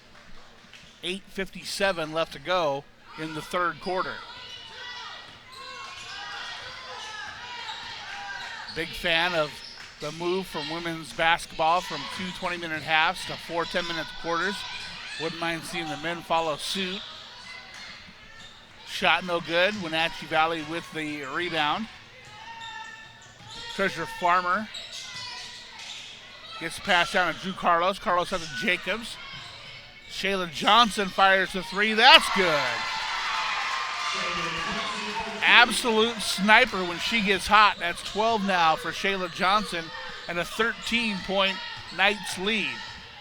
8:57 left to go in the third quarter. Big fan of the move from women's basketball from 2 20-minute halves to 4 10-minute quarters. Wouldn't mind seeing the men follow suit. Shot no good. Wenatchee Valley with the rebound. Treasure Farmer gets passed down to Drew Carlos. Carlos out to Jacobs. Shayla Johnson fires the three. That's good. Absolute sniper when she gets hot. That's 12 now for Shayla Johnson and a 13-point Knights lead.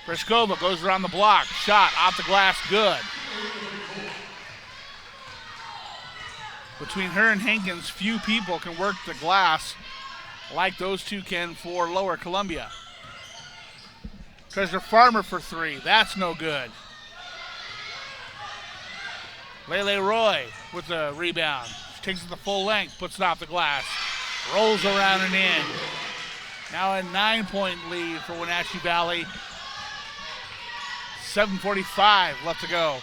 Breshkova goes around the block. Shot off the glass, good. Between her and Hankins, few people can work the glass like those two can for Lower Columbia. Treasure Farmer for three. That's no good. Lele Roy with the rebound. She takes it the full length, puts it off the glass. Rolls around and in. Now a 9-point lead for Wenatchee Valley. 7:45 left to go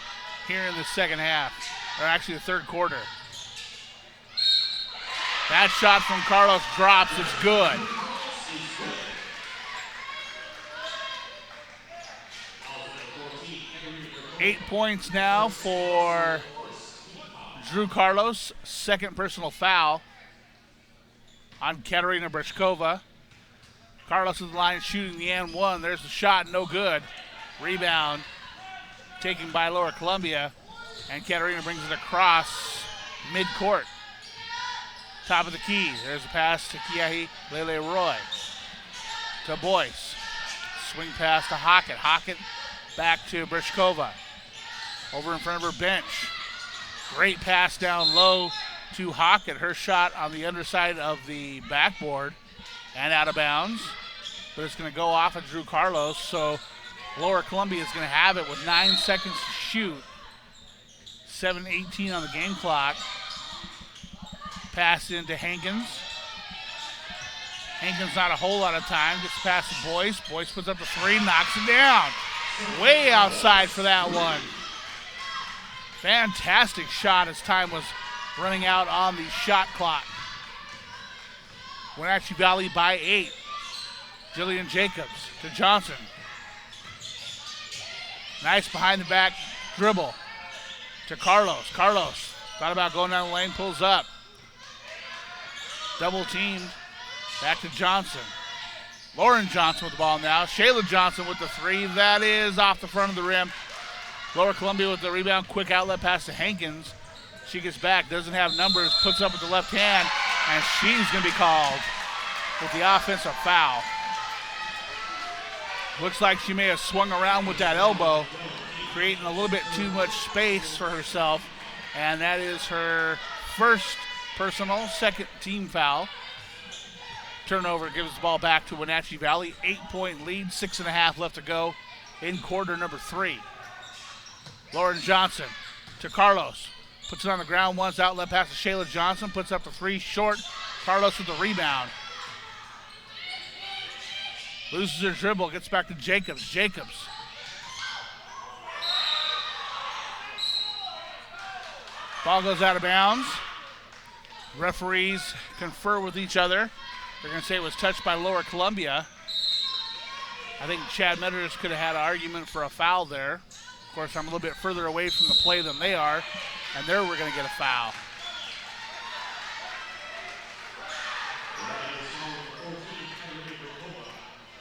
here in the second half, or actually the third quarter. That shot from Carlos drops. It's good. Eight points now for Drew Carlos. Second personal foul on Katerina Breshkova. Carlos is the line shooting the and one. There's the shot, no good. Rebound taken by Lower Columbia, and Katerina brings it across midcourt. Top of the key. There's a pass to Kiahi Lele Roy. To Boyce. Swing pass to Hockett. Hockett back to Breshkova. Over in front of her bench. Great pass down low to Hockett. Her shot on the underside of the backboard and out of bounds. But it's going to go off of Drew Carlos, so Lower Columbia is going to have it with 9 seconds to shoot. 7:18 on the game clock. Pass into Hankins. Hankins not a whole lot of time. Gets past to Boyce. Boyce puts up the three, knocks it down. Way outside for that one. Fantastic shot as time was running out on the shot clock. Wenatchee Valley by 8. Jillian Jacobs to Johnson. Nice behind the back dribble to Carlos. Carlos thought about going down the lane, pulls up. Double teamed. Back to Johnson. Lauren Johnson with the ball now. Shayla Johnson with the three. That is off the front of the rim. Lower Columbia with the rebound. Quick outlet pass to Hankins. She gets back, doesn't have numbers, puts up with the left hand, and she's going to be called with the offensive foul. Looks like she may have swung around with that elbow, creating a little bit too much space for herself, and that is her first personal, second team foul. Turnover gives the ball back to Wenatchee Valley. 8-point lead, 6.5 left to go in quarter number 3. Lauren Johnson to Carlos. Puts it on the ground once, outlet pass to Shayla Johnson. Puts up the three, short. Carlos with the rebound. Loses her dribble, gets back to Jacobs. Jacobs. Ball goes out of bounds. Referees confer with each other. They're going to say it was touched by Lower Columbia. I think Chad Metters could have had an argument for a foul there. Of course, I'm a little bit further away from the play than they are, and there we're going to get a foul.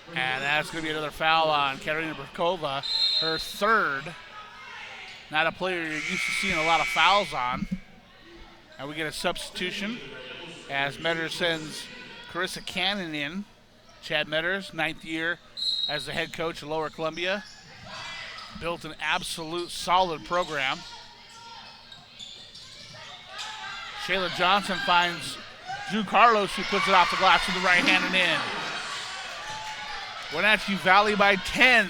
And that's going to be another foul on Katerina Breshkova, her third Not a player you're used to seeing a lot of fouls on. And we get a substitution as Metters sends Carissa Cannon in. Chad Metters, 9th year as the head coach at Lower Columbia. Built an absolute solid program. Shayla Johnson finds Drew Carlos, who puts it off the glass with the right hand and in. Wenatchee Valley by 10.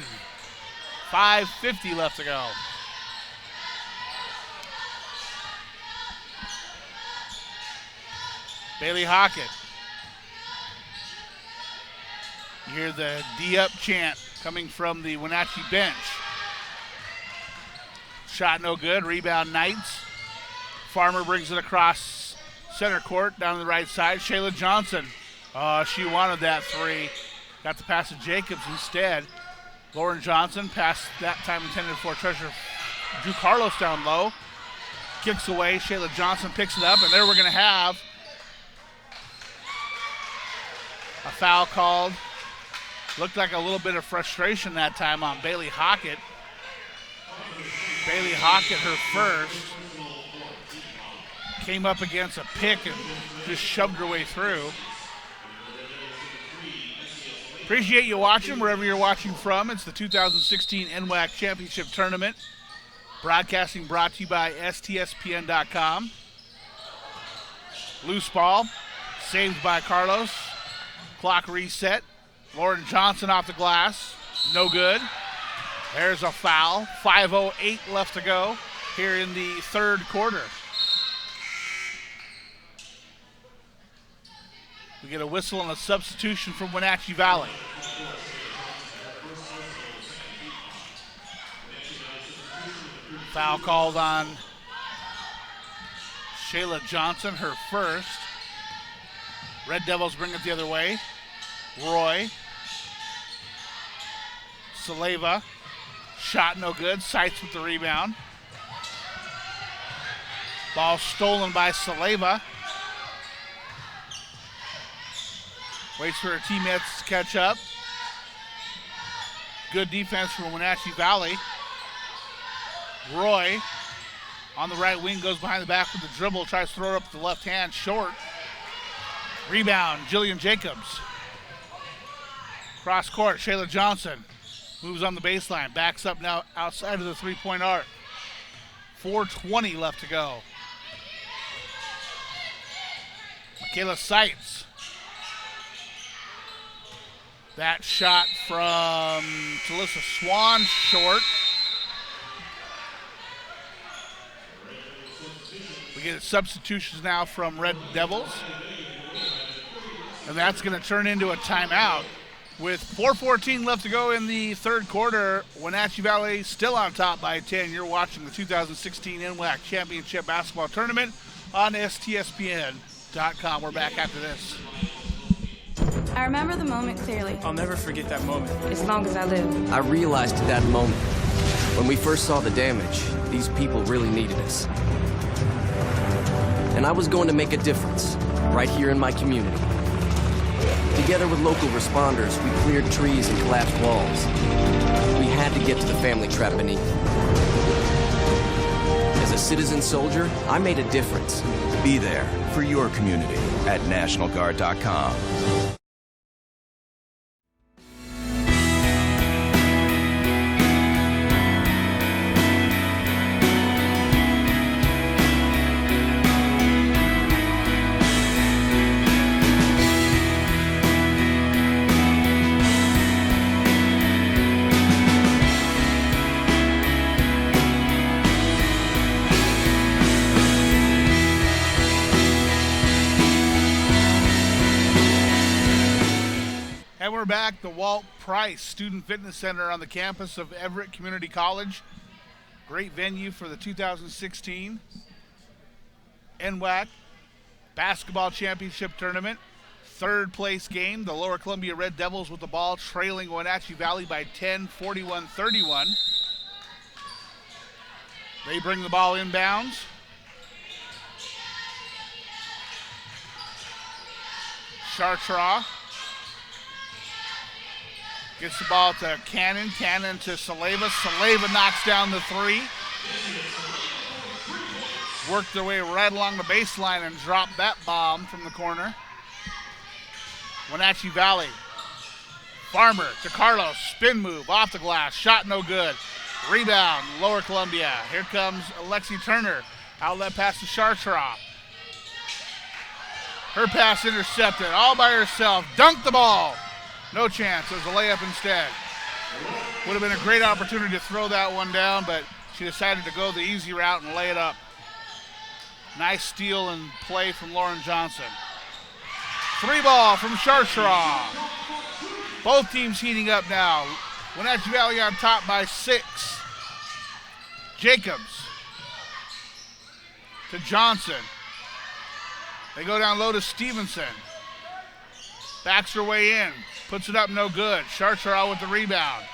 5:50 left to go. Bailey Hockett. You hear the D-up chant coming from the Wenatchee bench. Shot no good, rebound Knights. Farmer brings it across center court, down the right side. Shayla Johnson, she wanted that three. Got the pass to Jacobs instead. Lauren Johnson, pass that time intended for Treasure Drew Carlos down low. Kicks away, Shayla Johnson picks it up, and there we're gonna have a foul called. Looked like a little bit of frustration that time on Bailey Hockett. Bailey Hockett, her first. Came up against a pick and just shoved her way through. Appreciate you watching wherever you're watching from. It's the 2016 NWAC Championship Tournament. Broadcasting brought to you by STSPN.com. Loose ball, saved by Carlos. Clock reset. Lauren Johnson off the glass. No good. There's a foul. 5:08 left to go here in the third quarter. We get a whistle and a substitution from Wenatchee Valley. Foul called on Shayla Johnson, her first. Red Devils bring it the other way. Roy. Saleva. Shot no good. Sights with the rebound. Ball stolen by Saleva. Waits for her teammates to catch up. Good defense from Wenatchee Valley. Roy on the right wing goes behind the back with the dribble. Tries to throw it up with the left hand. Short. Rebound, Jillian Jacobs. Cross court, Shayla Johnson moves on the baseline. Backs up now outside of the three-point arc. 4:20 left to go. Michaela Seitz. That shot from Talissa Swan, short. We get substitutions now from Red Devils. And that's going to turn into a timeout. With 4:14 left to go in the third quarter, Wenatchee Valley still on top by 10. You're watching the 2016 NWAC Championship Basketball Tournament on STSPN.com. We're back after this. I remember the moment clearly. I'll never forget that moment. As long as I live. I realized at that moment, when we first saw the damage, these people really needed us. And I was going to make a difference, right here in my community. Together with local responders, we cleared trees and collapsed walls. We had to get to the family trapped beneath. As a citizen soldier, I made a difference. Be there for your community at NationalGuard.com. And we're back, the Walt Price Student Fitness Center on the campus of Everett Community College. Great venue for the 2016 NWAC Basketball Championship Tournament. Third place game, the Lower Columbia Red Devils with the ball, trailing Wenatchee Valley by 10, 41-31. They bring the ball inbounds. Chartra gets the ball to Cannon. Cannon to Saleva. Saleva knocks down the three. Worked their way right along the baseline and dropped that bomb from the corner. Wenatchee Valley. Farmer to Carlos, spin move, off the glass, shot no good. Rebound, Lower Columbia. Here comes Alexi Turner. Outlet pass to Chartra. Her pass intercepted, all by herself. Dunked the ball. No chance, it was a layup instead. Would have been a great opportunity to throw that one down, but she decided to go the easy route and lay it up. Nice steal and play from Lauren Johnson. 3 ball from Chartra. Both teams heating up now. Wenatchee Valley on top by 6. Jacobs to Johnson. They go down low to Stevenson. Backs her way in. Puts it up, no good. Chartra with the rebound.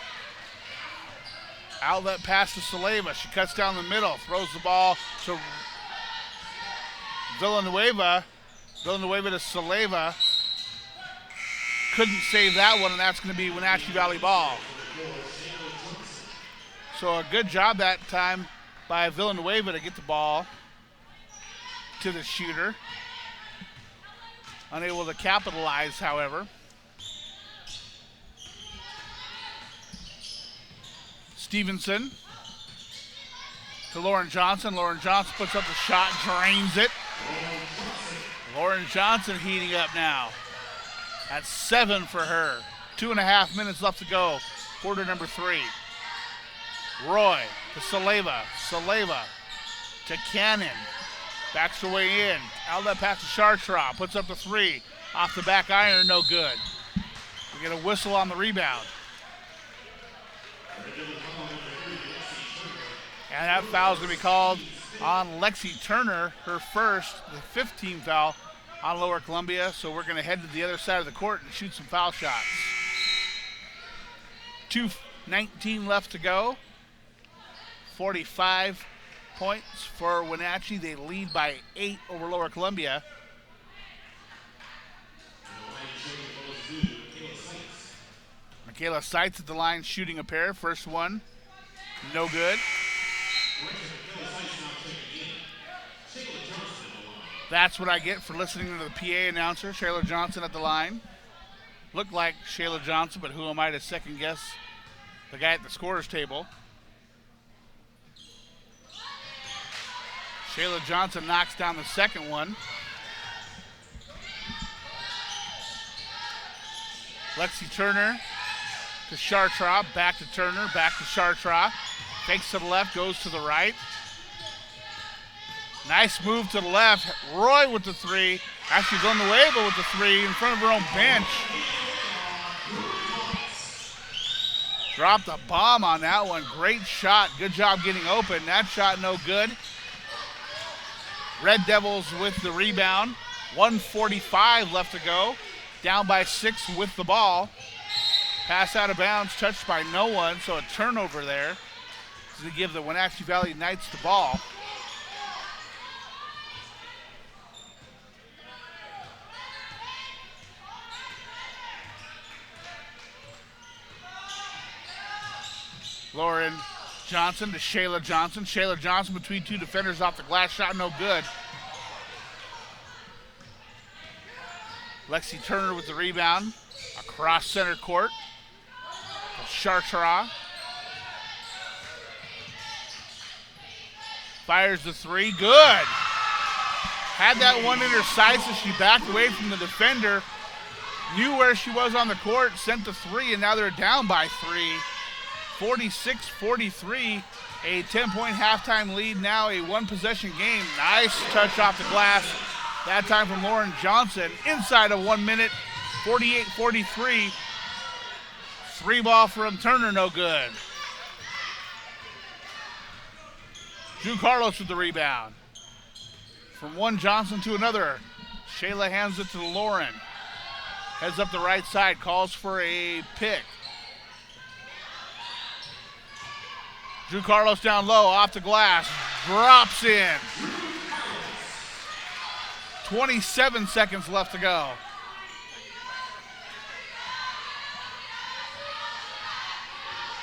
Outlet pass to Saleva. She cuts down the middle. Throws the ball to Villanueva. Villanueva to Saleva. Couldn't save that one, and that's going to be Wenatchee Valley ball. So a good job that time by Villanueva to get the ball to the shooter. Unable to capitalize, however. Stevenson to Lauren Johnson. Lauren Johnson puts up the shot, drains it. Lauren Johnson heating up now. That's 7 for her. 2.5 minutes left to go. Quarter number 3. Roy to Saleva. Saleva to Cannon. Backs her way in. Outlet pass to Chartra. Puts up the 3. Off the back iron, no good. We get a whistle on the rebound. And that foul's going to be called on Lexi Turner, her first, the 5th team foul on Lower Columbia. So we're going to head to the other side of the court and shoot some foul shots. 2:19 left to go. 45 points for Wenatchee. They lead by 8 over Lower Columbia. Michaela Seitz at the line shooting a pair. First one, no good. That's what I get for listening to the PA announcer, Shayla Johnson at the line. Looked like Shayla Johnson, but who am I to second guess the guy at the scorer's table? Shayla Johnson knocks down the second one. Lexi Turner to Chartra, back to Turner, back to Chartra. Fakes to the left, goes to the right. Nice move to the left. Roy with the 3. Actually Villanueva with the 3 in front of her own bench. Dropped a bomb on that one. Great shot. Good job getting open. That shot no good. Red Devils with the rebound. 1:45 left to go. Down by 6 with the ball. Pass out of bounds, touched by no one, so a turnover there to give the Wenatchee Valley Knights the ball. Lauren Johnson to Shayla Johnson. Shayla Johnson between 2 defenders off the glass, shot no good. Lexi Turner with the rebound. Across center court. Chartra. Fires the 3, good. Had that one in her sights as she backed away from the defender. Knew where she was on the court, sent the 3, and now they're down by 3. 46-43, a 10-point halftime lead, now a 1-possession game. Nice touch off the glass, that time from Lauren Johnson. Inside of 1 minute, 48-43. 3 ball from Turner, no good. Drew Carlos with the rebound. From one Johnson to another, Shayla hands it to Lauren. Heads up the right side, calls for a pick. Drew Carlos down low, off the glass, drops in. 27 seconds left to go.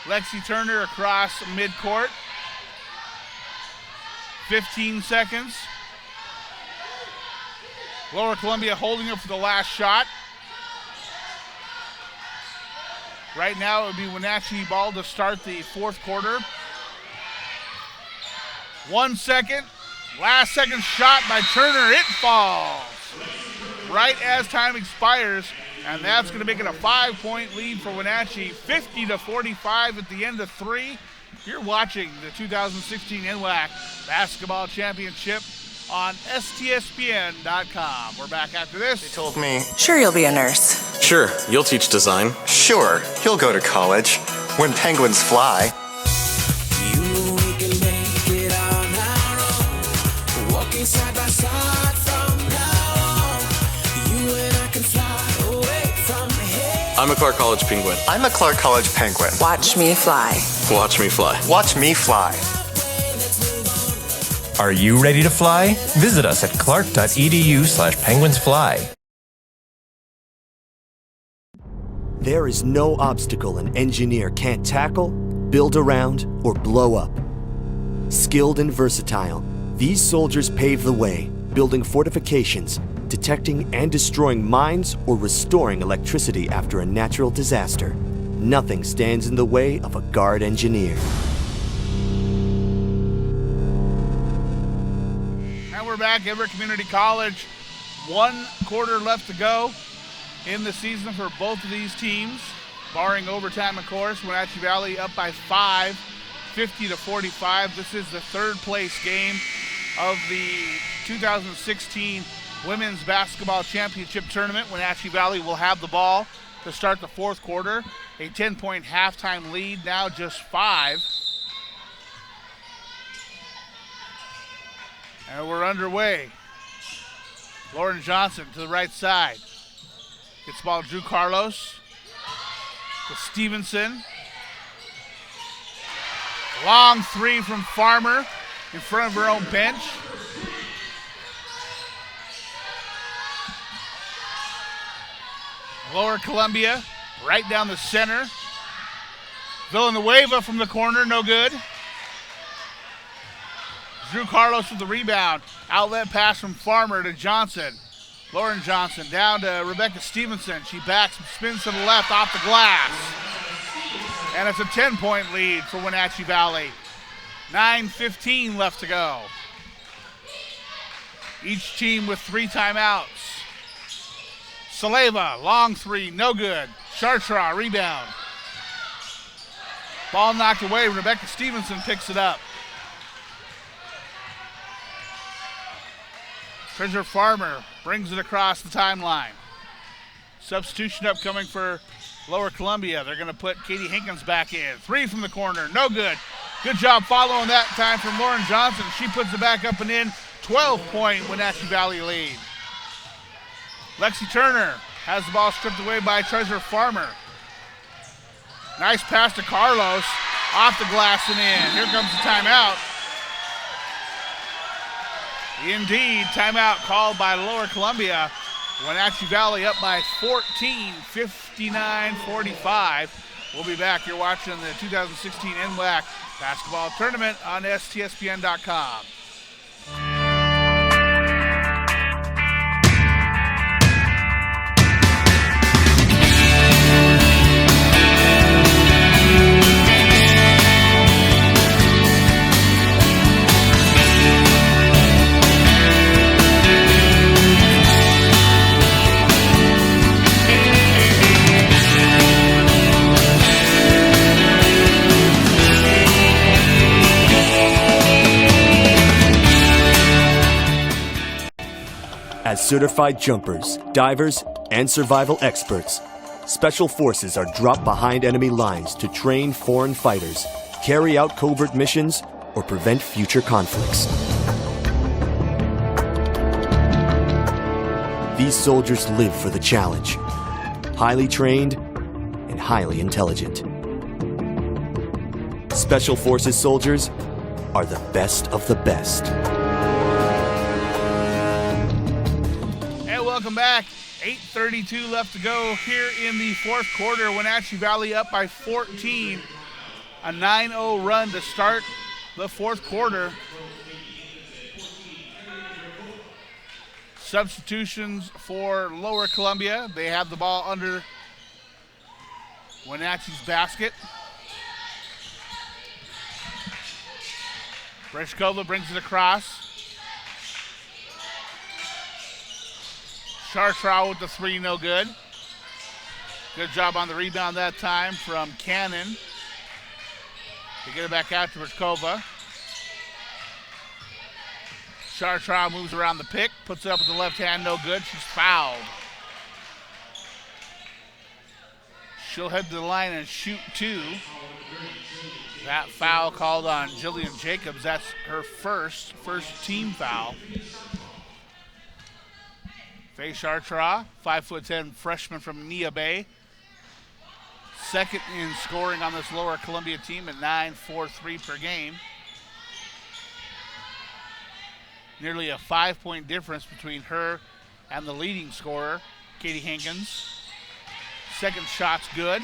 Lexi Turner across midcourt. 15 seconds. Lower Columbia holding it for the last shot. Right now it would be Wenatchee ball to start the fourth quarter. 1 second. Last second shot by Turner. It falls right as time expires, and that's going to make it a 5-point lead for Wenatchee, 50-45 at the end of 3. You're watching the 2016 NWAC Basketball Championship on STSPN.com. We're back after this. They told me, Sure, you'll be a nurse. Sure, you'll teach design. sure, he'll go to college when penguins fly. Side by side from now on. You and I can fly away from here. I'm a Clark College Penguin. I'm a Clark College Penguin. Watch me fly. Watch me fly. Watch me fly. Are you ready to fly? Visit us at clark.edu/penguinsfly. There is no obstacle an engineer can't tackle, build around, or blow up. Skilled and versatile, these soldiers pave the way, building fortifications, detecting and destroying mines, or restoring electricity after a natural disaster. Nothing stands in the way of a guard engineer. And we're back, Everett Community College. 1 quarter left to go in the season for both of these teams, barring overtime, of course. Wenatchee Valley up by 5, 50-45. This is the third place game of the 2016 Women's Basketball Championship Tournament. Wenatchee Valley will have the ball to start the fourth quarter. A 10-point halftime lead, now just 5. And we're underway. Lauren Johnson to the right side. Gets the ball to Drew Carlos. To Stevenson. Long 3 from Farmer in front of her own bench. Lower Columbia right down the center. Villanueva from the corner, no good. Drew Carlos with the rebound. Outlet pass from Farmer to Johnson. Lauren Johnson down to Rebecca Stevenson. She backs and spins to the left off the glass. And it's a 10-point lead for Wenatchee Valley. 9:15 left to go. Each team with 3 timeouts. Saleva, long 3, no good. Chartra, rebound. Ball knocked away. Rebecca Stevenson picks it up. Treasure Farmer brings it across the timeline. Substitution upcoming for Lower Columbia. They're going to put Katie Hinkins back in. 3 from the corner, no good. Good job following that time from Lauren Johnson. She puts it back up and in. 12-point Wenatchee Valley lead. Lexi Turner has the ball stripped away by Treasure Farmer. Nice pass to Carlos. Off the glass and in. Here comes the timeout. Indeed, timeout called by Lower Columbia. Wenatchee Valley up by 14, 59-45. We'll be back. You're watching the 2016 NWAC Basketball Tournament on STSPN.com. As certified jumpers, divers, and survival experts, Special Forces are dropped behind enemy lines to train foreign fighters, carry out covert missions, or prevent future conflicts. These soldiers live for the challenge, highly trained and highly intelligent. Special Forces soldiers are the best of the best. Welcome back. 8:32 left to go here in the fourth quarter. Wenatchee Valley up by 14. A 9-0 run to start the fourth quarter. Substitutions for Lower Columbia. They have the ball under Wenatchee's basket. Breshkova brings it across. Chartraw with the three, no good. Good job on the rebound that time from Cannon. To get it back out to Breshkova. Chartraw moves around the pick, puts it up with the left hand, no good. She's fouled. She'll head to the line and shoot two. That foul called on Jillian Jacobs. That's her first team foul. Faye Chartraw, 5'10" freshman from Nia Bay. Second in scoring on this Lower Columbia team at 9.43 per game. Nearly a 5-point difference between her and the leading scorer, Katie Hankins. Second shot's good.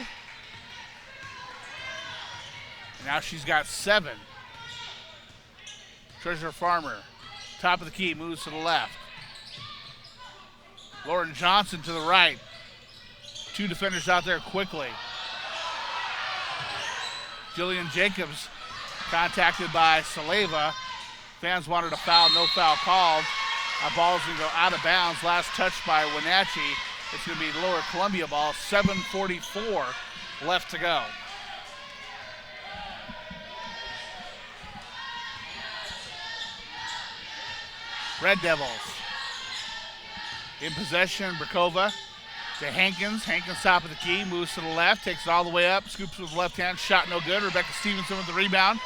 And now she's got 7. Treasure Farmer, top of the key, moves to the left. Lauren Johnson to the right. Two defenders out there quickly. Jillian Jacobs contacted by Saleva. Fans wanted a foul, no foul called. That ball's going to go out of bounds. Last touch by Wenatchee. It's going to be Lower Columbia ball. 7:44 left to go. Red Devils in possession. Brakova to Hankins. Hankins top of the key, moves to the left, takes it all the way up, scoops with the left hand, shot no good. Rebecca Stevenson with the rebound.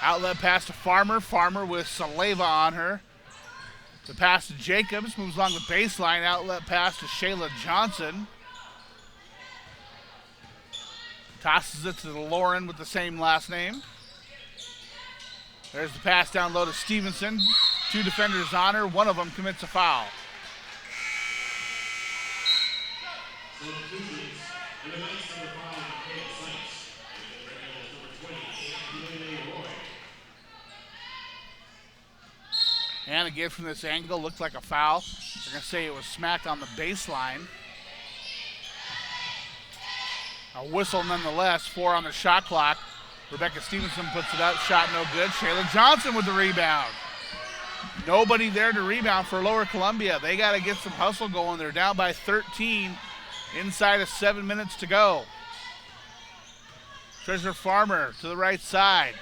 Outlet pass to Farmer. Farmer with Saleva on her. The pass to Jacobs, moves along the baseline. Outlet pass to Shayla Johnson. Tosses it to the Lauren with the same last name. There's the pass down low to Stevenson. Two defenders on her. One of them commits a foul. And again from this angle, looked like a foul. They're going to say it was smacked on the baseline. A whistle nonetheless, 4 on the shot clock. Rebecca Stevenson puts it up, shot no good. Shayla Johnson with the rebound. Nobody there to rebound for Lower Columbia. They got to get some hustle going. They're down by 13, inside of 7 minutes to go. Treasure Farmer to the right side.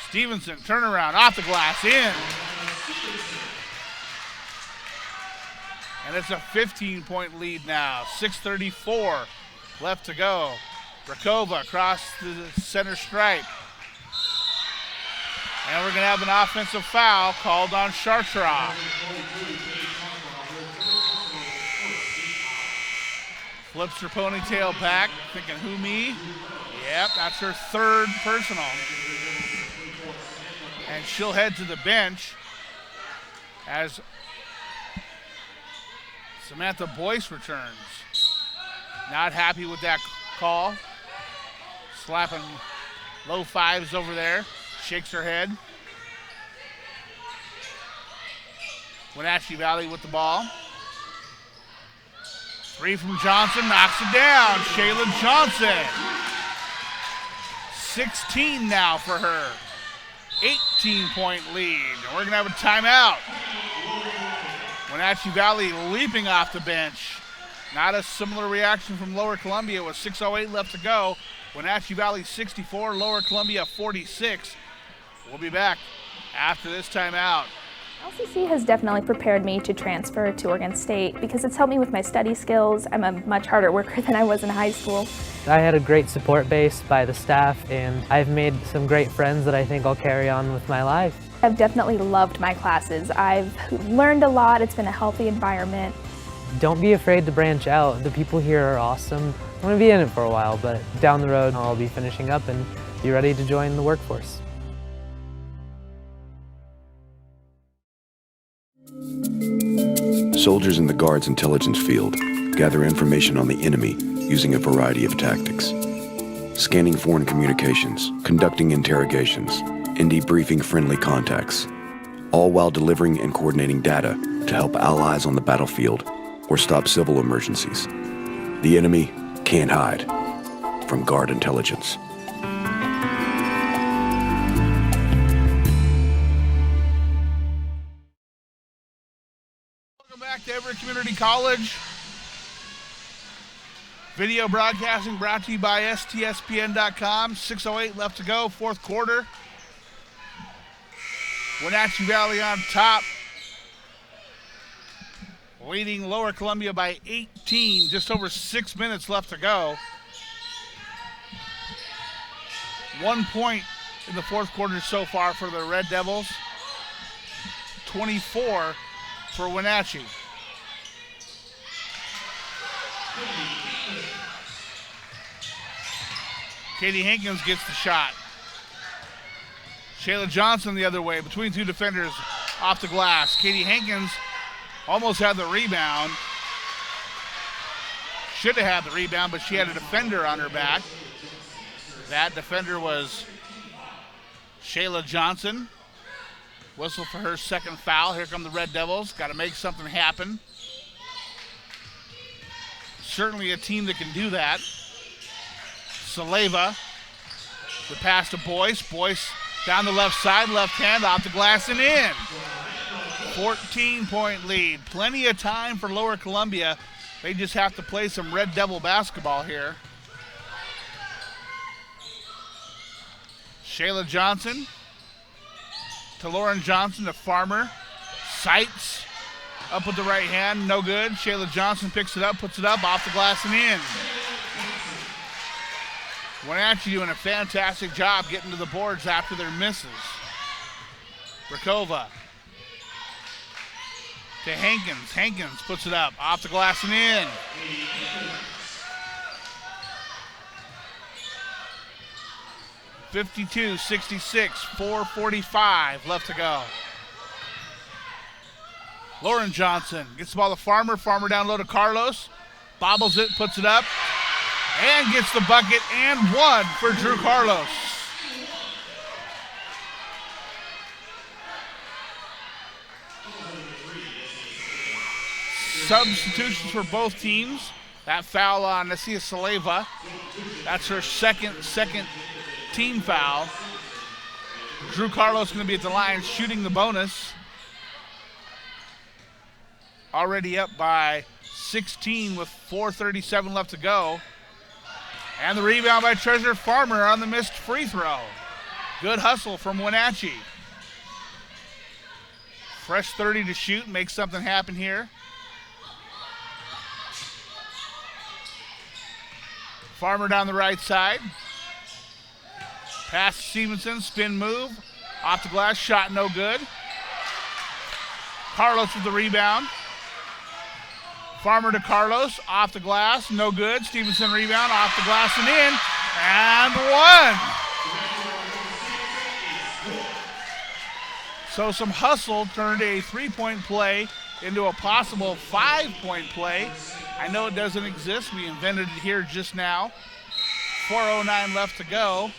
Stevenson, turnaround, off the glass, in. And it's a 15-point lead now. 6:34 left to go. Brakova across the center stripe. And we're going to have an offensive foul called on Chartraw. Flips her ponytail back, thinking, who, me? Yep, that's her third personal. And she'll head to the bench as Samantha Boyce returns. Not happy with that call. Slapping low fives over there. Shakes her head. Wenatchee Valley with the ball. Three from Johnson, knocks it down. Shayla Johnson. 16 now for her. 18-point lead. We're going to have a timeout. Wenatchee Valley leaping off the bench. Not a similar reaction from Lower Columbia with 6:08 left to go. Wenatchee Valley 64, Lower Columbia 46. We'll be back after this timeout. LCC has definitely prepared me to transfer to Oregon State because it's helped me with my study skills. I'm a much harder worker than I was in high school. I had a great support base by the staff, and I've made some great friends that I think I'll carry on with my life. I've definitely loved my classes. I've learned a lot. It's been a healthy environment. Don't be afraid to branch out. The people here are awesome. I'm going to be in it for a while, but down the road I'll be finishing up and be ready to join the workforce. Soldiers in the Guard's intelligence field gather information on the enemy using a variety of tactics. Scanning foreign communications, conducting interrogations, and debriefing friendly contacts. all while delivering and coordinating data to help allies on the battlefield or stop civil emergencies. The enemy can't hide from Guard intelligence. Welcome back to Everett Community College. Video broadcasting brought to you by STSPN.com. 6:08 left to go, fourth quarter. Wenatchee Valley on top, leading Lower Columbia by 18, just over 6 minutes left to go. 1 point in the fourth quarter so far for the Red Devils, 24 for Wenatchee. Katie Hankins gets the shot. Shayla Johnson the other way, between two defenders, off the glass. Katie Hankins almost had the rebound. Should have had the rebound, but she had a defender on her back. That defender was Shayla Johnson. Whistle for her second foul. Here come the Red Devils. Got to make something happen. Certainly a team that can do that. Saleva, the pass to Boyce. Boyce down the left side, left hand, off the glass and in. 14-point lead. Plenty of time for Lower Columbia. They just have to play some Red Devil basketball here. Shayla Johnson to Lauren Johnson to Farmer. Sights up with the right hand, no good. Shayla Johnson picks it up, puts it up, off the glass and in. Wenatchee doing a fantastic job getting to the boards after their misses. Brakova to Hankins. Hankins puts it up, off the glass and in. (52-66), 4:45 left to go. Lauren Johnson gets the ball to Farmer. Farmer down low to Carlos. Bobbles it, puts it up, and gets the bucket and one for Drew Carlos. Substitutions for both teams. That foul on Nasia Saleva. That's her second team foul. Drew Carlos going to be at the line shooting the bonus. Already up by 16 with 4:37 left to go. And the rebound by Treasure Farmer on the missed free throw. Good hustle from Wenatchee. Fresh 30 to shoot, make something happen here. Farmer down the right side. Pass to Stevenson, spin move. Off the glass, shot no good. Carlos with the rebound. Farmer to Carlos, off the glass, no good. Stevenson rebound, off the glass and in, and one. So some hustle turned a 3-point play into a possible 5-point play. I know it doesn't exist. We invented it here just now. 4:09 left to go.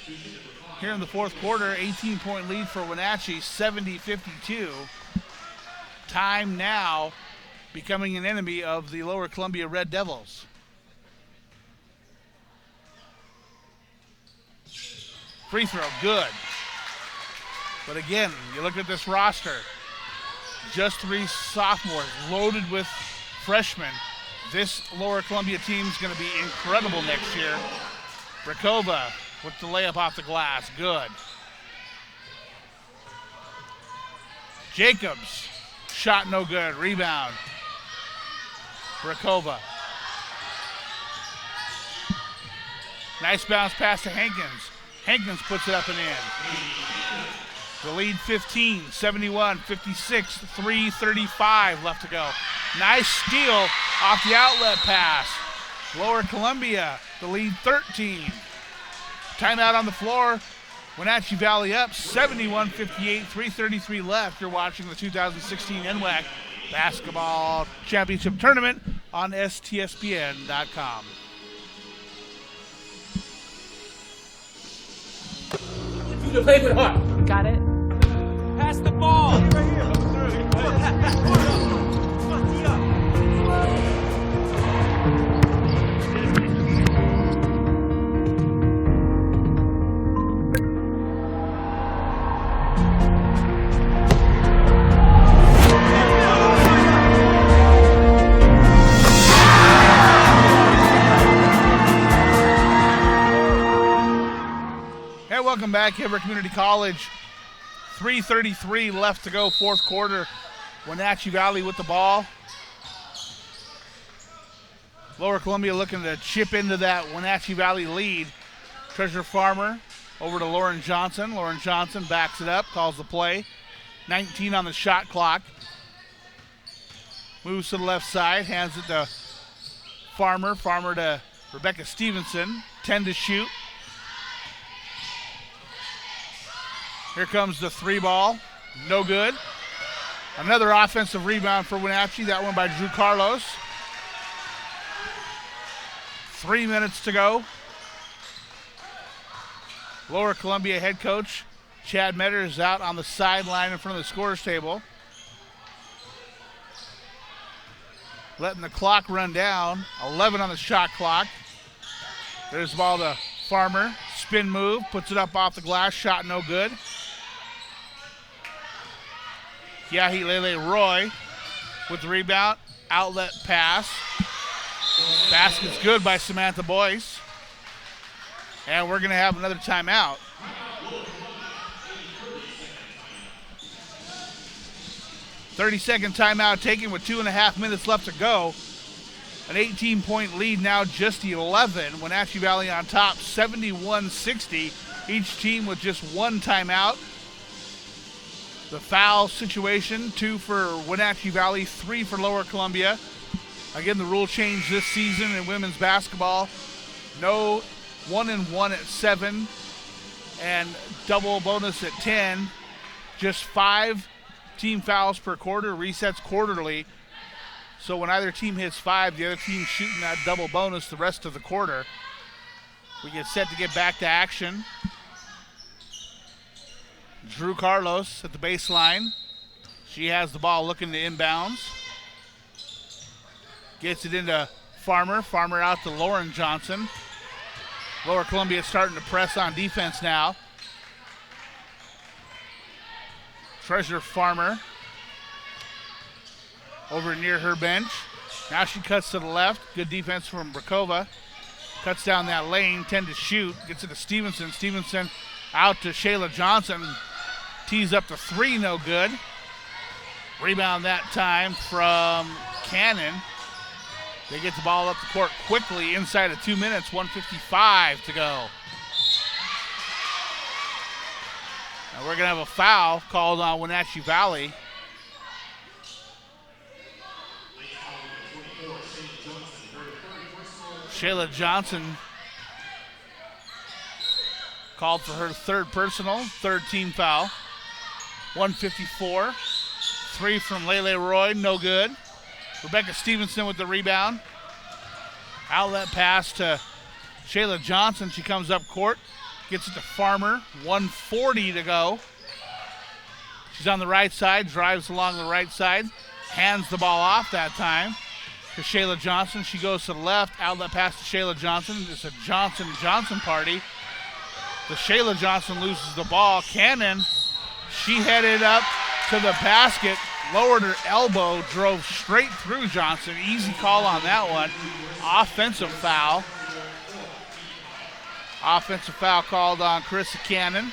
Here in the fourth quarter, 18-point lead for Wenatchee, 70-52. Time now becoming an enemy of the Lower Columbia Red Devils. Free throw, good. But again, you look at this roster, just 3 sophomores loaded with freshmen. This Lower Columbia team is going to be incredible next year. Brakova with the layup off the glass, good. Jacobs, shot no good, rebound. Brakova. Nice bounce pass to Hankins. Hankins puts it up and in. The lead 15, 71-56, 3:35 left to go. Nice steal off the outlet pass. Lower Columbia, the lead 13. Timeout on the floor. Wenatchee Valley up 71-58, 3:33 left. You're watching the 2016 NWAC Basketball Championship Tournament on STSPN.com. You play with heart. Got it. Pass the ball. Welcome back, Everett Community College. 3:33 left to go, fourth quarter. Wenatchee Valley with the ball. Lower Columbia looking to chip into that Wenatchee Valley lead. Treasure Farmer over to Lauren Johnson. Lauren Johnson backs it up, calls the play. 19 on the shot clock. Moves to the left side, hands it to Farmer. Farmer to Rebecca Stevenson. 10 to shoot. Here comes the three ball. No good. Another offensive rebound for Wenatchee. That one by Drew Carlos. 3 minutes to go. Lower Columbia head coach Chad Metter is out on the sideline in front of the scorer's table. Letting the clock run down. 11 on the shot clock. There's the ball to Farmer. Spin move. Puts it up off the glass. Shot no good. Yahi Lele Roy with the rebound. Outlet pass. Basket's good by Samantha Boyce. And we're going to have another timeout. .30-second timeout taken with 2.5 minutes left to go. An 18-point lead now, just 11. Wenatchee Valley on top, 71-60. Each team with just one timeout. The foul situation, 2 for Wenatchee Valley, 3 for Lower Columbia. Again, the rule change this season in women's basketball. No 1-and-1 at 7 and double bonus at 10. Just 5 team fouls per quarter, resets quarterly. So when either team hits 5, the other team's shooting that double bonus the rest of the quarter. We get set to get back to action. Drew Carlos at the baseline. She has the ball looking to inbounds. Gets it into Farmer. Farmer out to Lauren Johnson. Lower Columbia starting to press on defense now. Treasure Farmer over near her bench. Now she cuts to the left. Good defense from Brakova. Cuts down that lane, 10 to shoot. Gets it to Stevenson. Stevenson out to Shayla Johnson. Tees up the 3, no good. Rebound that time from Cannon. They get the ball up the court quickly inside of 2 minutes, 1:55 to go. And we're going to have a foul called on Wenatchee Valley. Shayla Johnson called for her third personal, third team foul. 1:54. 3 from Lele Roy, no good. Rebecca Stevenson with the rebound. Outlet pass to Shayla Johnson. She comes up court, gets it to Farmer. 1:40 to go. She's on the right side, drives along the right side, hands the ball off that time to Shayla Johnson. She goes to the left, outlet pass to Shayla Johnson. It's a Johnson party. The Shayla Johnson loses the ball. Cannon, she headed up to the basket, lowered her elbow, drove straight through Johnson. Easy call on that one. Offensive foul. Offensive foul called on Carissa Cannon.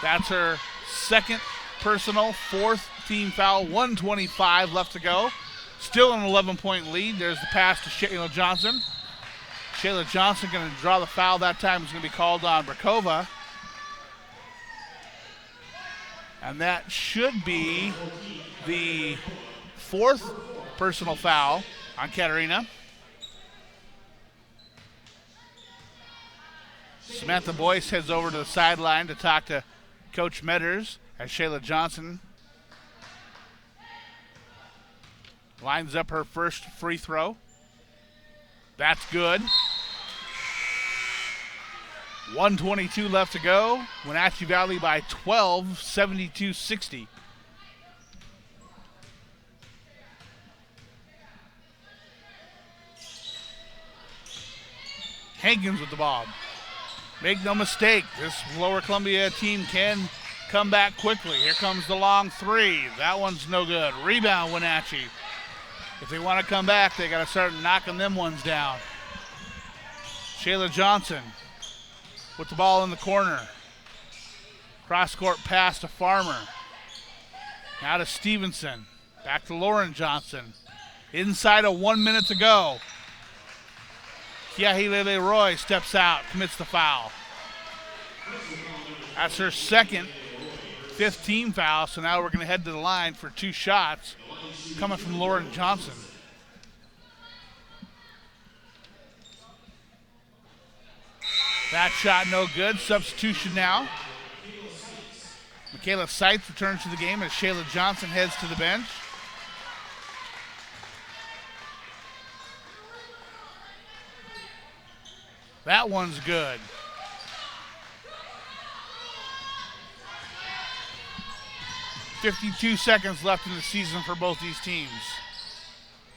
That's her second personal, fourth team foul. 1:25 left to go. Still an 11-point lead. There's the pass to Shayla Johnson. Shayla Johnson going to draw the foul that time. Is going to be called on Brakova. And that should be the fourth personal foul on Katerina. Samantha Boyce heads over to the sideline to talk to Coach Metters as Shayla Johnson lines up her first free throw. That's good. 1:22 left to go. Wenatchee Valley by 12, 72-60. Hankins with the ball. Make no mistake, this Lower Columbia team can come back quickly. Here comes the long three. That one's no good. Rebound, Wenatchee. If they want to come back, they got to start knocking them ones down. Shayla Johnson with the ball in the corner. Cross-court pass to Farmer. Now to Stevenson. Back to Lauren Johnson. Inside of 1 minute to go. Kiahile Roy steps out, commits the foul. That's her second 15 foul, so now we're going to head to the line for 2 shots coming from Lauren Johnson. That shot no good. Substitution now. Michaela Seitz returns to the game as Shayla Johnson heads to the bench. That one's good. .52 seconds left in the season for both these teams.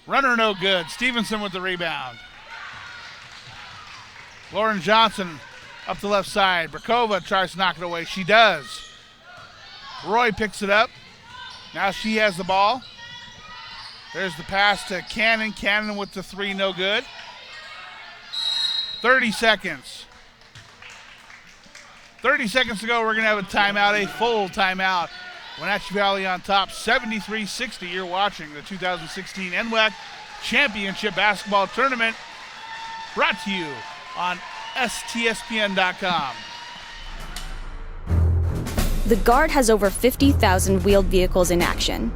Runner no good. Stevenson with the rebound. Lauren Johnson up the left side. Brakova tries to knock it away. She does. Roy picks it up. Now she has the ball. There's the pass to Cannon. Cannon with the three, no good. 30 seconds. 30 seconds to go. We're going to have a timeout, a full timeout. Wenatchee Valley on top, 73-60. You're watching the 2016 NWAC Championship Basketball Tournament, brought to you on STSPN.com. The Guard has over 50,000 wheeled vehicles in action.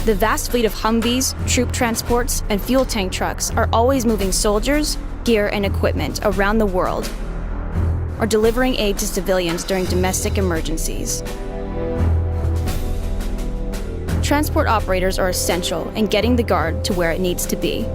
The vast fleet of Humvees, troop transports, and fuel tank trucks are always moving soldiers, gear, and equipment around the world, or delivering aid to civilians during domestic emergencies. Transport operators are essential in getting the Guard to where it needs to be.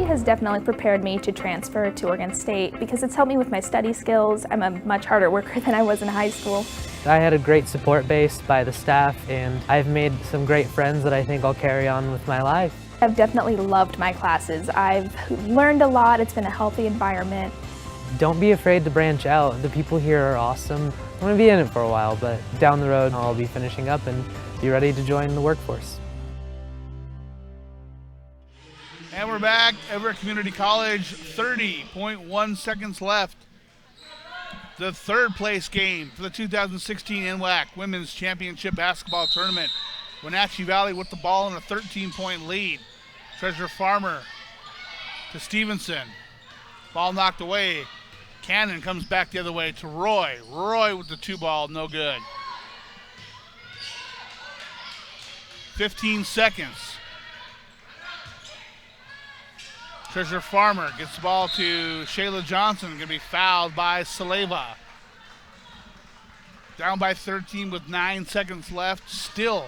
Has definitely prepared me to transfer to Oregon State because it's helped me with my study skills. I'm a much harder worker than I was in high school. I had a great support base by the staff, and I've made some great friends that I think I'll carry on with my life. I've definitely loved my classes. I've learned a lot. It's been a healthy environment. Don't be afraid to branch out. The people here are awesome. I'm going to be in it for a while, but down the road I'll be finishing up and be ready to join the workforce. And we're back. Everett Community College, 30.1 seconds left. The third place game for the 2016 NWAC Women's Championship Basketball Tournament. Wenatchee Valley with the ball in a 13-point lead. Treasure Farmer to Stevenson. Ball knocked away. Cannon comes back the other way to Roy. Roy with the 2-ball, no good. 15 seconds. Treasure Farmer gets the ball to Shayla Johnson, going to be fouled by Saleva. Down by 13 with 9 seconds left, still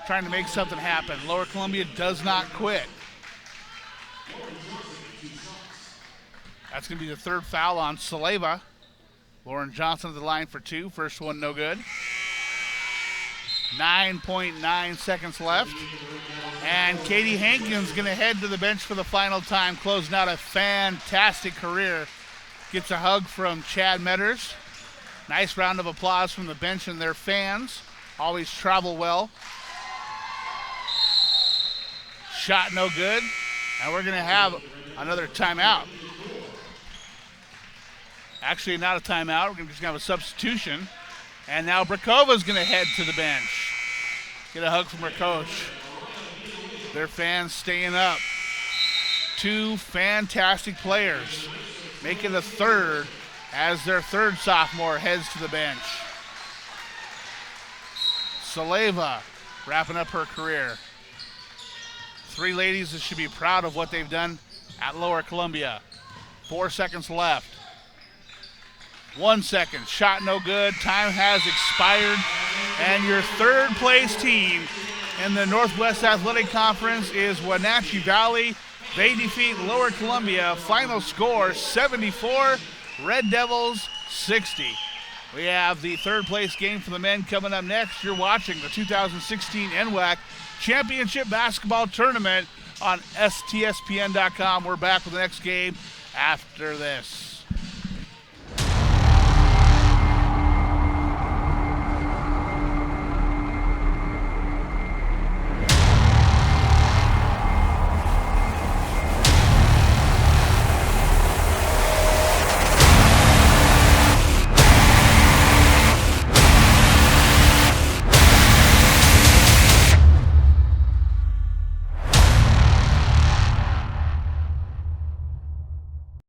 trying to make something happen. Lower Columbia does not quit. That's going to be the third foul on Saleva. Lauren Johnson at the line for 2. First one no good. 9.9 seconds left. And Katie Hankins going to head to the bench for the final time, closing out a fantastic career. Gets a hug from Chad Metters. Nice round of applause from the bench and their fans. Always travel well. Shot no good. And we're going to have another timeout. Actually, not a timeout. We're just going to have a substitution. And now Brakova's going to head to the bench. Get a hug from her coach. Their fans staying up. 2 fantastic players. Making a third as their third sophomore heads to the bench. Saleva wrapping up her career. 3 ladies that should be proud of what they've done at Lower Columbia. 4 seconds left. 1 second. Shot no good. Time has expired. And your third place team in the Northwest Athletic Conference is Wenatchee Valley. They defeat Lower Columbia. Final score 74, Red Devils 60. We have the third place game for the men coming up next. You're watching the 2016 NWAC Championship Basketball Tournament on STSPN.com. We're back with the next game after this.